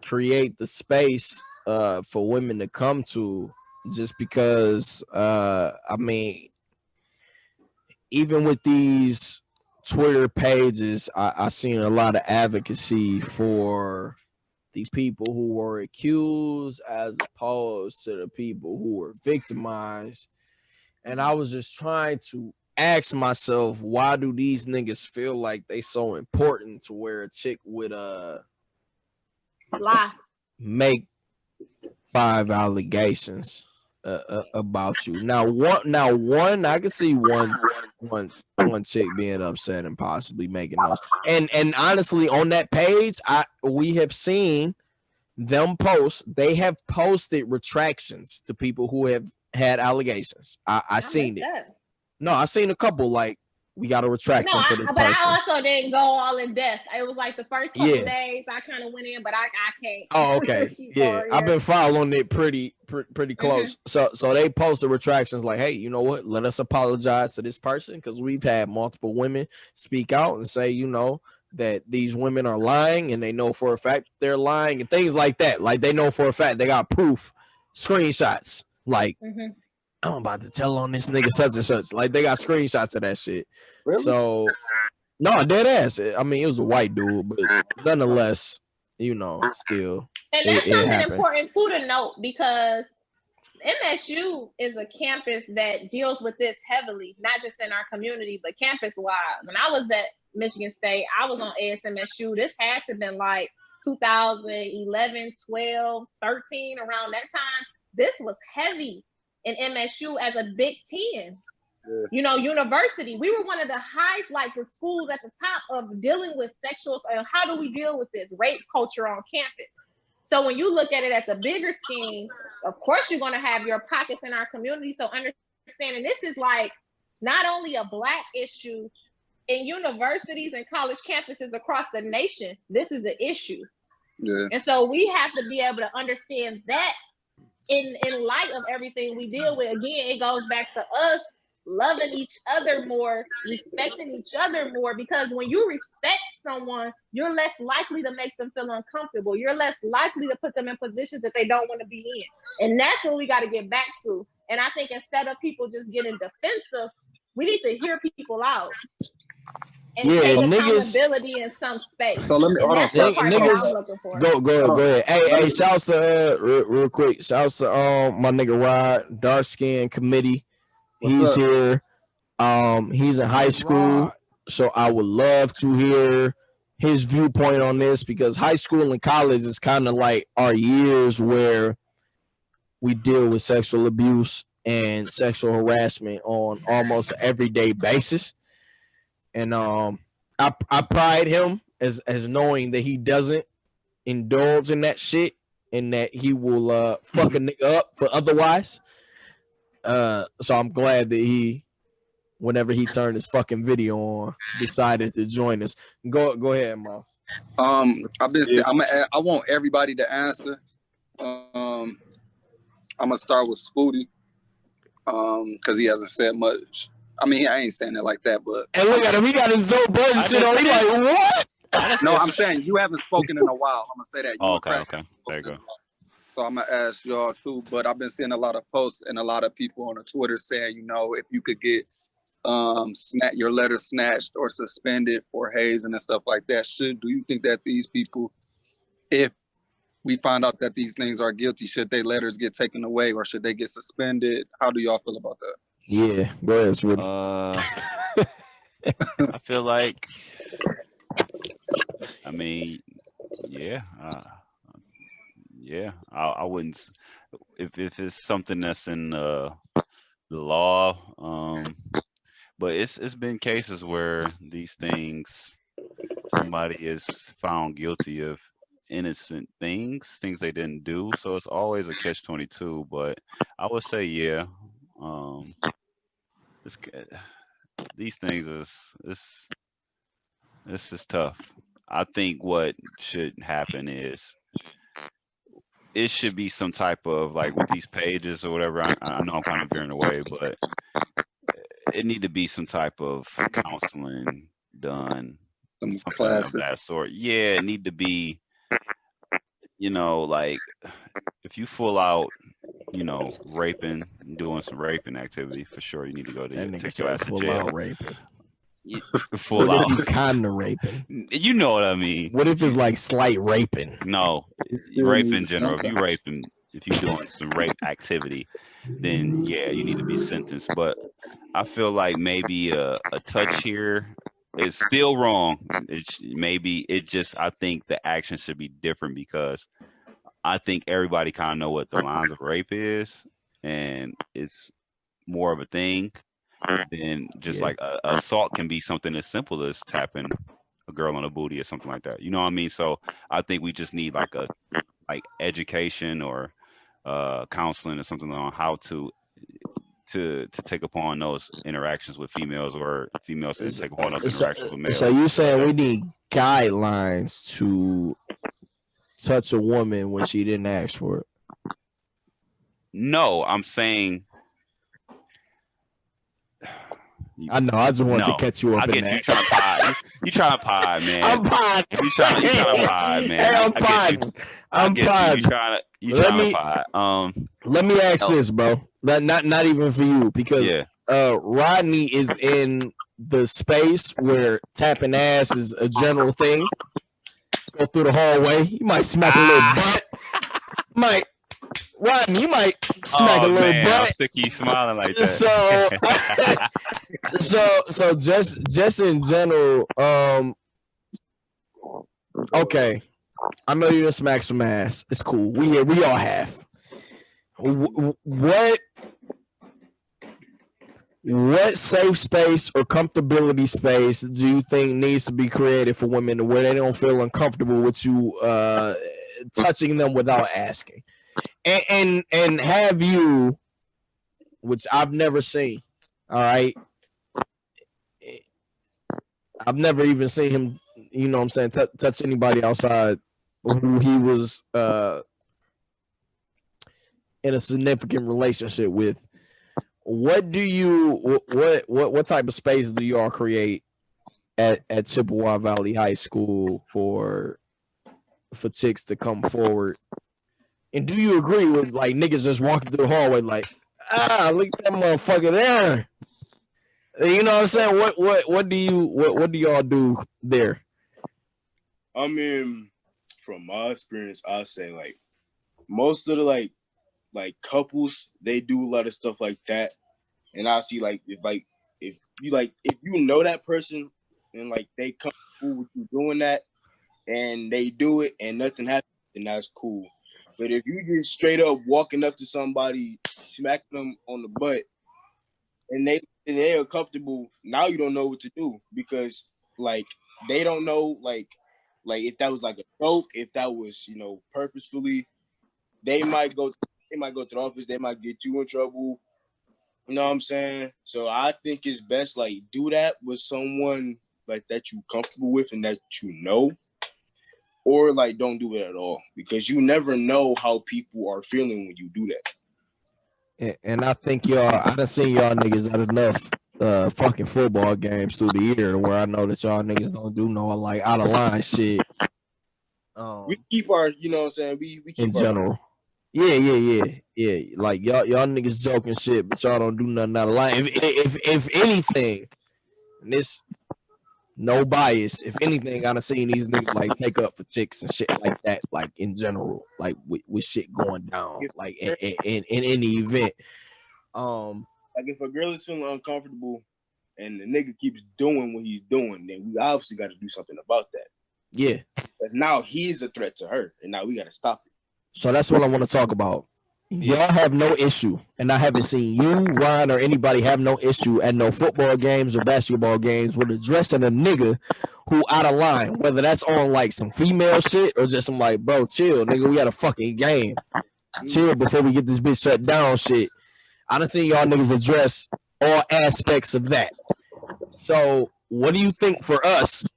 Speaker 1: create the space for women to come to, just because I mean, even with these Twitter pages, I seen a lot of advocacy for the people who were accused as opposed to the people who were victimized. And I was just trying to ask myself, why do these niggas feel like they so important to where a chick would
Speaker 5: lie,
Speaker 1: make 5 allegations about you? Now one I can see one chick being upset and possibly making those. And honestly, on that page, we have seen them post. They have posted retractions to people who have had allegations. I seen it.
Speaker 5: That.
Speaker 1: No, I seen a couple, like, we got a retraction for this
Speaker 5: but
Speaker 1: person.
Speaker 5: I also didn't go all in depth. It was like the first couple days I kind of went in, but I can't.
Speaker 1: Oh, okay. Yeah, I've been following it pretty close. So they posted retractions like, hey, you know what? Let us apologize to this person, because we've had multiple women speak out and say, you know, that these women are lying, and they know for a fact they're lying, and things like that. Like, they know for a fact, they got proof, screenshots. Like, I'm about to tell on this nigga such and such. Like, they got screenshots of that shit. Really? So, no, dead ass. I mean, it was a white dude, but nonetheless, you know, still.
Speaker 5: And that's something important too to note, because MSU is a campus that deals with this heavily, not just in our community, but campus wide. When I was at Michigan State, I was on ASMSU. This had to have been like 2011, 12, 13, around that time. This was heavy in MSU as a Big Ten. Yeah. You know, university. We were one of the highest, like the schools at the top of dealing with sexual. How do we deal with this rape culture on campus? So when you look at it at the bigger scheme, of course you're going to have your pockets in our community. So understanding this is like not only a Black issue in universities and college campuses across the nation. This is an issue. Yeah. And so we have to be able to understand that in light of everything we deal with. Again, it goes back to us loving each other more, respecting each other more, because when you respect someone, you're less likely to make them feel uncomfortable. You're less likely to put them in positions that they don't want to be in. And that's what we got to get back to. And I think instead of people just getting defensive, we need to hear people out and take accountability in some space. So let me hold on.
Speaker 1: Niggas, go ahead. Hey, shouts to real quick. Shouts to my nigga Rod, dark skin committee. He's here. He's in high school, so I would love to hear his viewpoint on this because high school and college is kind of like our years where we deal with sexual abuse and sexual harassment on almost an everyday basis. And I pride him as knowing that he doesn't indulge in that shit and that he will fuck a nigga up for otherwise. So I'm glad that he, whenever he turned his fucking video on, decided to join us. Go ahead, Myles.
Speaker 2: I want everybody to answer. I'm gonna start with Spooty, because he hasn't said much. I mean, I ain't saying it like that, but
Speaker 1: and look at him, he got his Zoe Budden shit on. He like, what?
Speaker 2: No, I'm saying you haven't spoken in a while. I'm gonna say that.
Speaker 3: Okay. There you go.
Speaker 2: So I'm gonna ask y'all too, but I've been seeing a lot of posts and a lot of people on the Twitter saying, if you could get your letter snatched or suspended for hazing and stuff like that, do you think that these people, if we find out that these things are guilty, should their letters get taken away or should they get suspended? How do y'all feel about that?
Speaker 1: Yeah, go ahead, Sweetie.
Speaker 3: I feel like, I mean, yeah, I wouldn't, if it's something that's in the law, but it's been cases where these things, somebody is found guilty of innocent things they didn't do, so it's always a catch-22. But I would say, yeah, these things this is tough. I think what should happen is it should be some type of, like, with these pages or whatever. I know I'm kind of veering away, but it need to be some type of counseling done, something of that sort. Yeah, it need to be, like, if you full out, raping, doing some raping activity, for sure you need to go to take your ass to jail.
Speaker 1: Raping.
Speaker 3: Full out.
Speaker 1: You kind of raping.
Speaker 3: You know what I mean?
Speaker 1: What if it's like slight raping?
Speaker 3: No, rape in general. If you're doing some rape activity, then yeah, you need to be sentenced. But I feel like maybe a touch here is still wrong. I think the action should be different because I think everybody kind of know what the lines of rape is, and it's more of a thing than just like assault can be something as simple as tapping a girl on a booty or something like that. You know what I mean? So I think we just need like education or counseling or something on how to take upon those interactions with females, or females to take upon those interactions with males.
Speaker 1: So you saying we need guidelines to touch a woman when she didn't ask for it?
Speaker 3: No, I'm saying.
Speaker 1: I know. I just wanted to catch you up.
Speaker 3: I get you trying to pie. You trying to pie, man.
Speaker 1: I'm pie.
Speaker 3: You trying to pie, man.
Speaker 1: Hey, I'm pie. I'm pie.
Speaker 3: You trying to pie.
Speaker 1: Let me ask this, bro. Not even for you, because Rodney is in the space where tapping ass is a general thing. Go through the hallway. You might smack a little butt. Rodney, you might smack a little butt.
Speaker 3: I'm sick of you smiling like that.
Speaker 1: So just in general, okay. I know you're gonna smack some ass. It's cool. We all have. What safe space or comfortability space do you think needs to be created for women where they don't feel uncomfortable with you touching them without asking? And have you, which I've never seen, all right? I've never even seen him, you know what I'm saying, touch anybody outside who he was in a significant relationship with. What type of space do you all create at Chippewa Valley High School for chicks to come forward? And do you agree with like niggas just walking through the hallway like, look at that motherfucker there? You know what I'm saying? What do y'all do there?
Speaker 6: I mean, from my experience, I say like most of the like couples, they do a lot of stuff like that. And I see like if like if you know that person and like they come with you doing that and they do it and nothing happens, then that's cool. But if you just straight up walking up to somebody, smacking them on the butt, and they are comfortable, now you don't know what to do because like they don't know like if that was like a joke, if that was purposefully, they might go to the office, they might get you in trouble. You know what I'm saying? So I think it's best like do that with someone like that you comfortable with and that you know, or like don't do it at all because you never know how people are feeling when you do that.
Speaker 1: And I think I done seen y'all niggas at enough fucking football games through the year where I know that y'all niggas don't do no like out of line shit.
Speaker 6: We keep our, you know what I'm saying? We keep
Speaker 1: in general. Yeah. Like y'all niggas joking shit, but y'all don't do nothing out of line. If anything, and this no bias. If anything, I done seen these niggas like take up for chicks and shit like that, like in general, like with shit going down, like in any event.
Speaker 6: Like if a girl is feeling uncomfortable and the nigga keeps doing what he's doing, then we obviously got to do something about that.
Speaker 1: Yeah.
Speaker 6: Because now he's a threat to her, and now we got to stop it.
Speaker 1: So that's what I want to talk about. Y'all have no issue, and I haven't seen you, Ryan, or anybody have no issue at no football games or basketball games with addressing a nigga who out of line, whether that's on like some female shit or just some like, bro, chill, nigga, we got a fucking game. Chill before we get this bitch shut down shit. I done seen y'all niggas address all aspects of that. So what do you think for us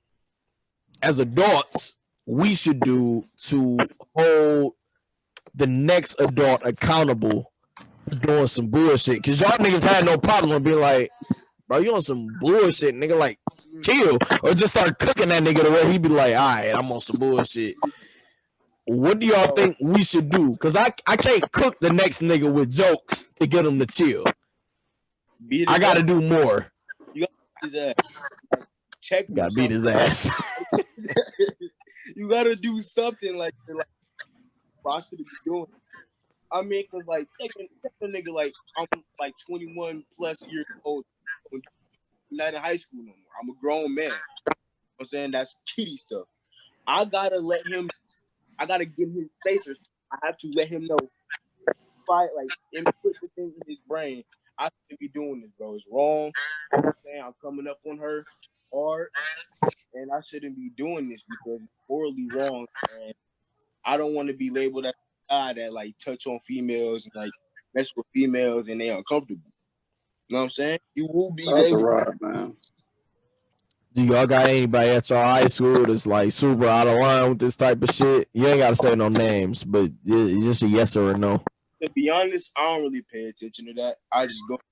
Speaker 1: as adults we should do to hold the next adult accountable for doing some bullshit? Because y'all niggas had no problem with being like, bro, you on some bullshit, nigga, like, chill. Or just start cooking that nigga the way he be like, all right, I'm on some bullshit. What do y'all think we should do? Because I can't cook the next nigga with jokes to get him to chill. I got to do more.
Speaker 6: You got to beat his ass. Check.
Speaker 1: Got to beat his ass.
Speaker 6: You got to do something like I should be doing. I mean, cause like take a nigga like I'm like 21 plus years old, I'm not in high school no more. I'm a grown man. You know what I'm saying that's kiddie stuff. I gotta give him space. I have to let him know. Fight like put the thing in his brain. I shouldn't be doing this, bro. It's wrong. You know what I'm saying I'm coming up on her hard, and I shouldn't be doing this because it's morally wrong. And I don't want to be labeled as a guy that like touch on females and like mess with females and they uncomfortable. You know what I'm saying? You will be
Speaker 2: right, man.
Speaker 1: Do y'all got anybody at your high school that's like super out of line with this type of shit? You ain't gotta say no names, but it's just a yes or a no.
Speaker 6: To be honest, I don't really pay attention to that. I just go to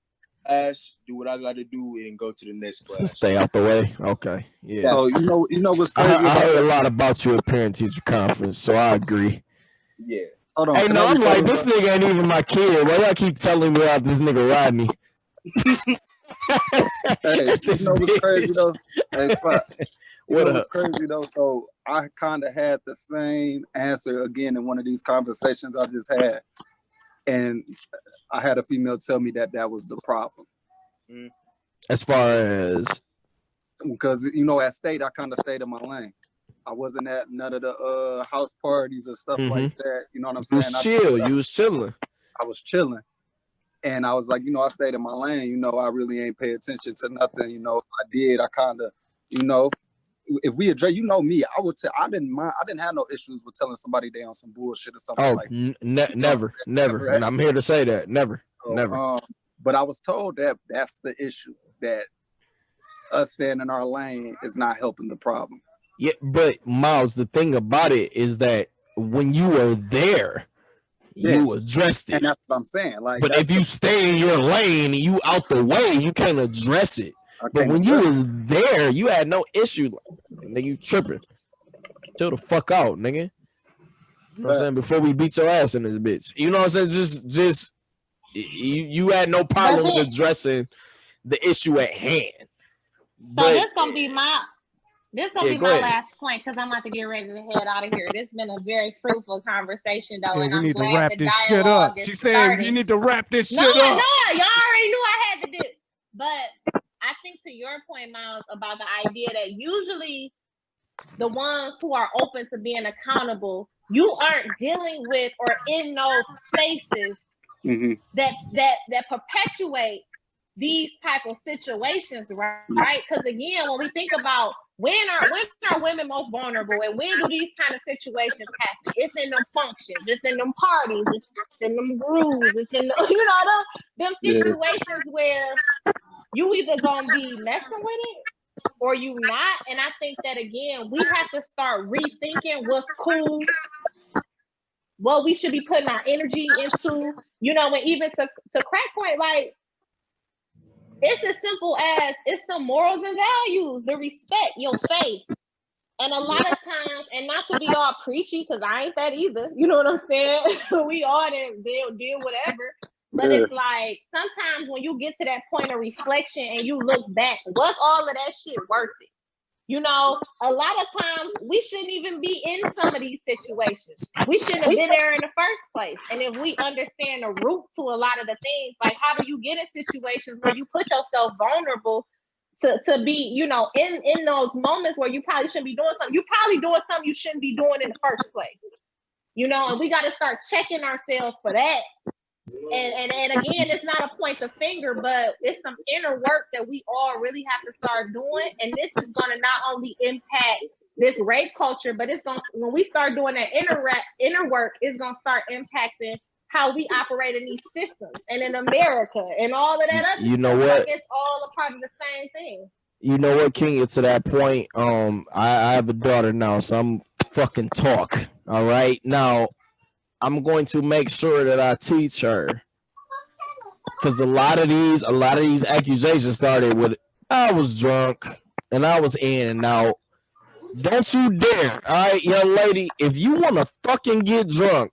Speaker 6: class, do what I got to do, and go to the next class.
Speaker 1: Stay out the way. Okay, yeah.
Speaker 2: So you know what's crazy?
Speaker 1: I heard a lot about you at parent teacher conference, so I agree.
Speaker 6: Yeah.
Speaker 2: Hold on.
Speaker 1: Hey, no, I'm like, this nigga ain't even my kid. Why y'all keep telling me about this nigga Rodney?
Speaker 2: Hey, you know what's crazy though? Hey, Spot.
Speaker 1: What
Speaker 2: what's crazy though? So I kind of had the same answer again in one of these conversations I just had, and I had a female tell me that was the problem.
Speaker 1: As far as
Speaker 2: because at state I kind of stayed in my lane. I wasn't at none of the house parties or stuff like that. You know what I'm saying?
Speaker 1: You was chilling.
Speaker 2: I was chilling. And I was like, I stayed in my lane. I really ain't pay attention to nothing. I did. I kind of, if we address, me, I would tell. I didn't mind. I didn't have no issues with telling somebody they on some bullshit or something like that.
Speaker 1: Never. And I'm here to say that. Never.
Speaker 2: But I was told that that's the issue, that us staying in our lane is not helping the problem.
Speaker 1: Yeah, but Myles, the thing about it is that when you were there, you addressed it.
Speaker 2: And that's what I'm saying. Like,
Speaker 1: but if you stay in your lane and you out the way, you can't address it. But when you was there, you had no issue. Nigga, you tripping. Chill the fuck out, nigga. You know what I'm saying? Before we beat your ass in this bitch. You know what I'm saying? Just you had no problem with addressing the issue at hand.
Speaker 5: So this gonna be my last point because I'm about to get ready to head out of here. This has been a very fruitful conversation, though, and I'm
Speaker 4: need to
Speaker 5: glad
Speaker 4: wrap
Speaker 5: the
Speaker 4: this shit
Speaker 5: dialogue
Speaker 4: up.
Speaker 5: is
Speaker 4: She said
Speaker 5: started.
Speaker 4: you need to wrap this shit
Speaker 5: No,
Speaker 4: up.
Speaker 5: y'all already knew I had to do. But I think to your point, Myles, about the idea that usually the ones who are open to being accountable, you aren't dealing with or in those spaces that perpetuate these type of situations, right? Because again, when we think about when are women most vulnerable and when do these kind of situations happen? It's in them functions, it's in them parties, it's in them grooves, it's in the, them situations where you either gonna be messing with it or you not. And I think that again, we have to start rethinking what's cool, what we should be putting our energy into, and even to Krack point, like it's as simple as it's the morals and values, the respect, your faith. And a lot of times, and not to be all preachy, because I ain't that either. You know what I'm saying? We all deal whatever. But it's like sometimes when you get to that point of reflection and you look back, was all of that shit worth it? A lot of times we shouldn't even be in some of these situations. We shouldn't have been there in the first place. And if we understand the root to a lot of the things, like how do you get in situations where you put yourself vulnerable to be, in those moments where you probably shouldn't be doing something. You're probably doing something you shouldn't be doing in the first place. And we got to start checking ourselves for that. And again, it's not a point the finger, but it's some inner work that we all really have to start doing. And this is going to not only impact this rape culture, but it's going to, when we start doing that inner work, it's going to start impacting how we operate in these systems and in America and all of that other
Speaker 1: You know
Speaker 5: stuff.
Speaker 1: what?
Speaker 5: Like it's all a part of the same thing.
Speaker 1: You know what, King? To that point, I have a daughter now, so I'm fucking talk. All right, now I'm going to make sure that I teach her, because a lot of these accusations started with I was drunk and I was in and out. Don't you dare, all right, young lady. If you want to fucking get drunk,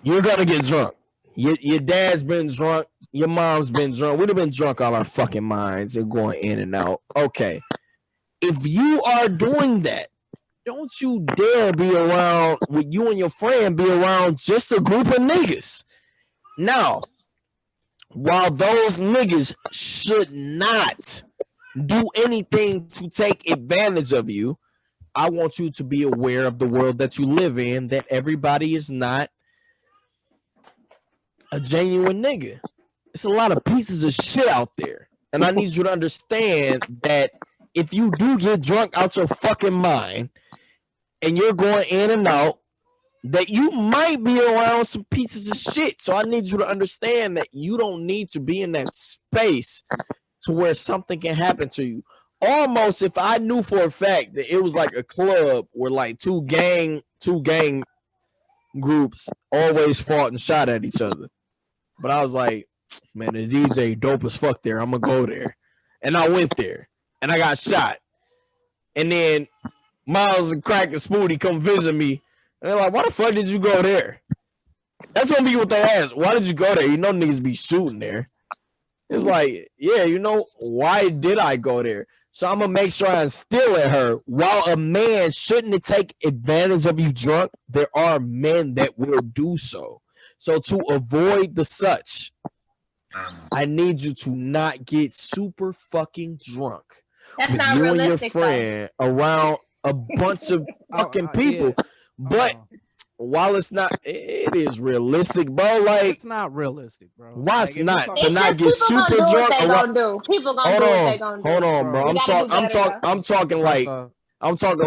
Speaker 1: you're gonna get drunk. Your dad's been drunk. Your mom's been drunk. We'd have been drunk on our fucking minds and going in and out. Okay. If you are doing that, don't you dare be around with you and your friend, be around just a group of niggas. Now, while those niggas should not do anything to take advantage of you, I want you to be aware of the world that you live in, that everybody is not a genuine nigga. It's a lot of pieces of shit out there. And I need you to understand that if you do get drunk out your fucking mind and you're going in and out, that you might be around some pieces of shit. So I need you to understand that you don't need to be in that space to where something can happen to you. Almost if I knew for a fact that it was like a club where like two gang groups always fought and shot at each other. But I was like, man, the DJ dope as fuck there. I'm gonna go there. And I went there and I got shot. And then Myles and Krack and Smoothie come visit me. And they're like, why the fuck did you go there? That's gonna be what they ask. Why did you go there? You know niggas be shooting there. It's like, yeah, why did I go there? So I'm gonna make sure I instill in her, while a man shouldn't take advantage of you drunk, there are men that will do so. So to avoid the such, I need you to not get super fucking drunk.
Speaker 5: That's
Speaker 1: with
Speaker 5: not
Speaker 1: you and your
Speaker 5: realistic,
Speaker 1: friend around a bunch of fucking people. Yeah. But while it's not, it is realistic, bro. Like,
Speaker 4: it's not realistic, bro.
Speaker 1: Why
Speaker 4: like,
Speaker 1: it's not to not get super drunk?
Speaker 5: People gonna do what they gonna do.
Speaker 1: Hold on, bro. I'm talking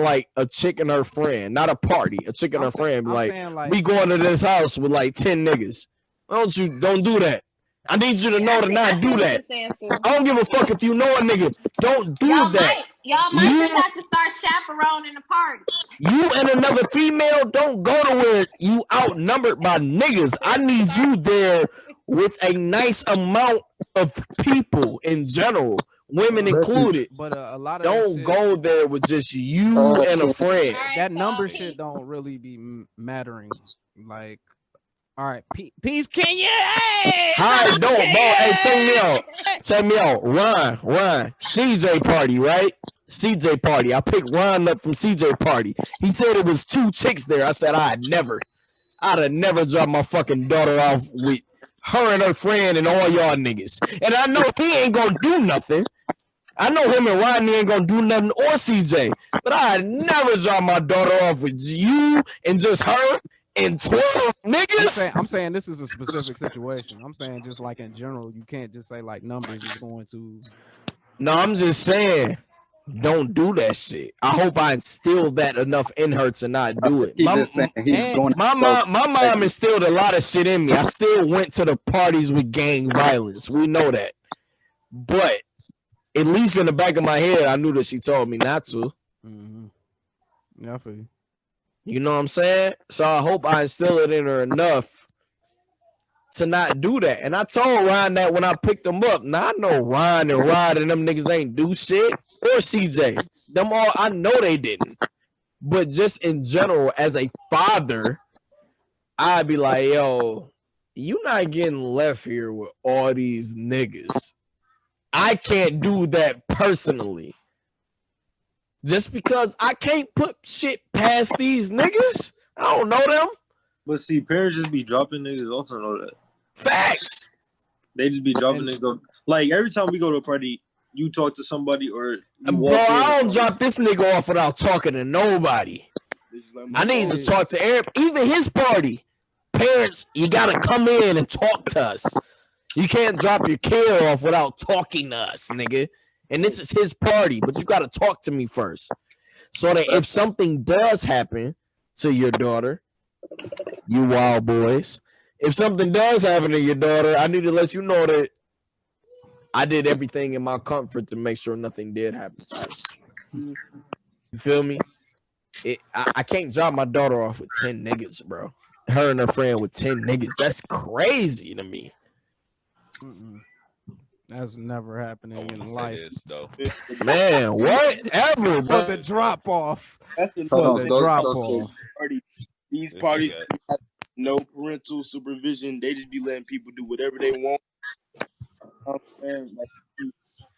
Speaker 1: like a chick and her friend, not a party. A chick and her friend, like we going to this house with like 10 niggas. Don't do that. I need you to know to not do that. I don't give a fuck if you know a nigga. Don't do that.
Speaker 5: Y'all might just have to start chaperoning the party.
Speaker 1: You and another female don't go to where you outnumbered by niggas. I need you there with a nice amount of people in general, women included.
Speaker 4: But a lot of
Speaker 1: don't go there with just you and a friend.
Speaker 4: That number shit don't really be mattering. Like, all right, peace, Kenya. Hey,
Speaker 1: hi, don't, bro. Hey, check me out. Ron, CJ party, right? CJ party. I picked Ron up from CJ party. He said it was 2 chicks there. I said I'd have never dropped my fucking daughter off with her and her friend and all y'all niggas. And I know he ain't gonna do nothing. I know him and Rodney ain't gonna do nothing or CJ. But I'd never drop my daughter off with you and just her and 12 niggas.
Speaker 4: I'm saying this is a specific situation. I'm saying just like in general, you can't just say like numbers is going to.
Speaker 1: No, I'm just saying, don't do that shit. I hope I instilled that enough in her to not do it.
Speaker 2: He's just saying he's going.
Speaker 1: My mom instilled a lot of shit in me. I still went to the parties with gang violence. We know that. But at least in the back of my head, I knew that she told me not to.
Speaker 4: Mm-hmm. Yeah, I feel you.
Speaker 1: You know what I'm saying? So I hope I instill it in her enough to not do that. And I told Ryan that when I picked him up. Now I know Ryan and Rod and them niggas ain't do shit. Or CJ. Them all, I know they didn't. But just in general, as a father, I'd be like, yo, you not getting left here with all these niggas. I can't do that personally. Just because I can't put shit past these niggas. I don't know them.
Speaker 7: But see, parents just be dropping niggas off and all that.
Speaker 1: Facts.
Speaker 7: They just be dropping niggas off. Like, every time we go to a party, you talk to somebody or you
Speaker 1: Bro, I don't drop this nigga off without talking to nobody. I need to talk to Eric. Even his party. Parents, you gotta come in and talk to us. You can't drop your kid off without talking to us, nigga. And this is his party, but you gotta talk to me first. So that if something does happen to your daughter, you wild boys, if something does happen to your daughter, I need to let you know that I did everything in my comfort to make sure nothing did happen to you. You feel me? I can't drop my daughter off with 10 niggas, bro. Her and her friend with 10 niggas. That's crazy to me.
Speaker 4: Mm-mm. That's never happening in life.
Speaker 1: Man, whatever, bro.
Speaker 4: For the drop off.
Speaker 6: That's
Speaker 4: the drop off.
Speaker 6: These parties have no parental supervision. They just be letting people do whatever they want.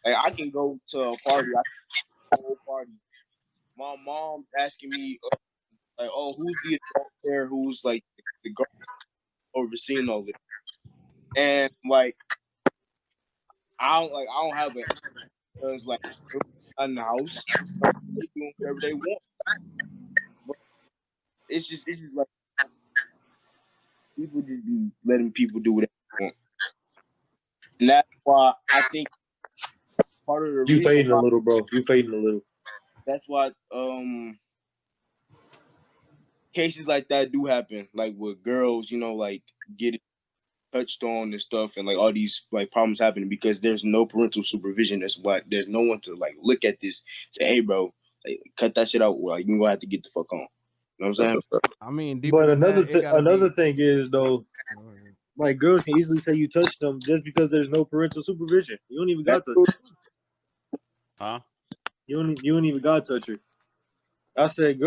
Speaker 6: Like I can go to a party, my mom's asking me, like, oh, who's the adult there? Who's like the girl overseeing all this? And like, I don't have it because like in the house, they doing whatever they want. But it's just like people just be letting people do whatever they want, and that's why I think part of the
Speaker 7: you
Speaker 6: reason
Speaker 7: fading a little, bro. You fading a little.
Speaker 6: That's why cases like that do happen, like with girls, like getting touched on and stuff, and like all these like problems happening because there's no parental supervision. That's why there's no one to like look at this, say, hey, bro, like cut that shit out. Like you're gonna have to get the fuck on. You know what I'm saying?
Speaker 4: I mean,
Speaker 7: but another thing is though, like girls can easily say you touched them just because there's no parental supervision. You don't even got to.
Speaker 3: Huh?
Speaker 7: You don't even got to touch her. I said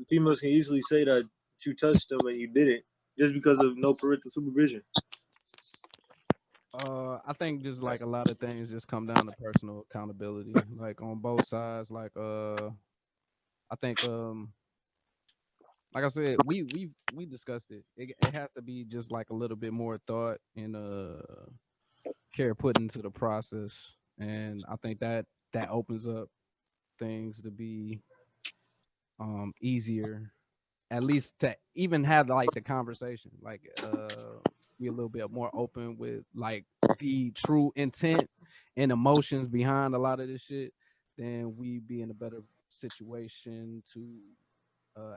Speaker 7: females can easily say that you touched them and you didn't just because of no parental supervision.
Speaker 4: I think just like a lot of things just come down to personal accountability, like on both sides. Like I think like I said, we discussed it. It has to be just like a little bit more thought and care put into the process, and I think that opens up things to be easier, at least to even have like the conversation, like be a little bit more open with like the true intent and emotions behind a lot of this shit, then we be in a better situation to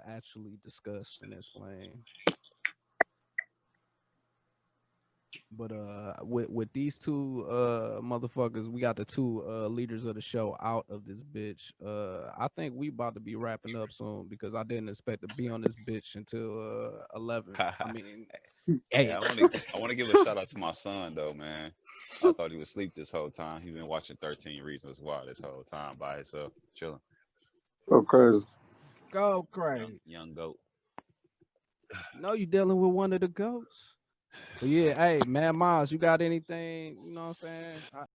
Speaker 4: actually discuss and explain. But with these two motherfuckers, we got the two leaders of the show out of this bitch. I think we about to be wrapping up soon because I didn't expect to be on this bitch until 11. I mean,
Speaker 3: hey, I want to give a shout out to my son though, man. I thought he was asleep this whole time. He's been watching 13 Reasons Why this whole time by himself, chilling.
Speaker 2: Go crazy.
Speaker 4: Go crazy.
Speaker 3: Young goat.
Speaker 4: No, you dealing with one of the goats. But yeah, hey, man, Myles, you got anything, you know what I'm saying?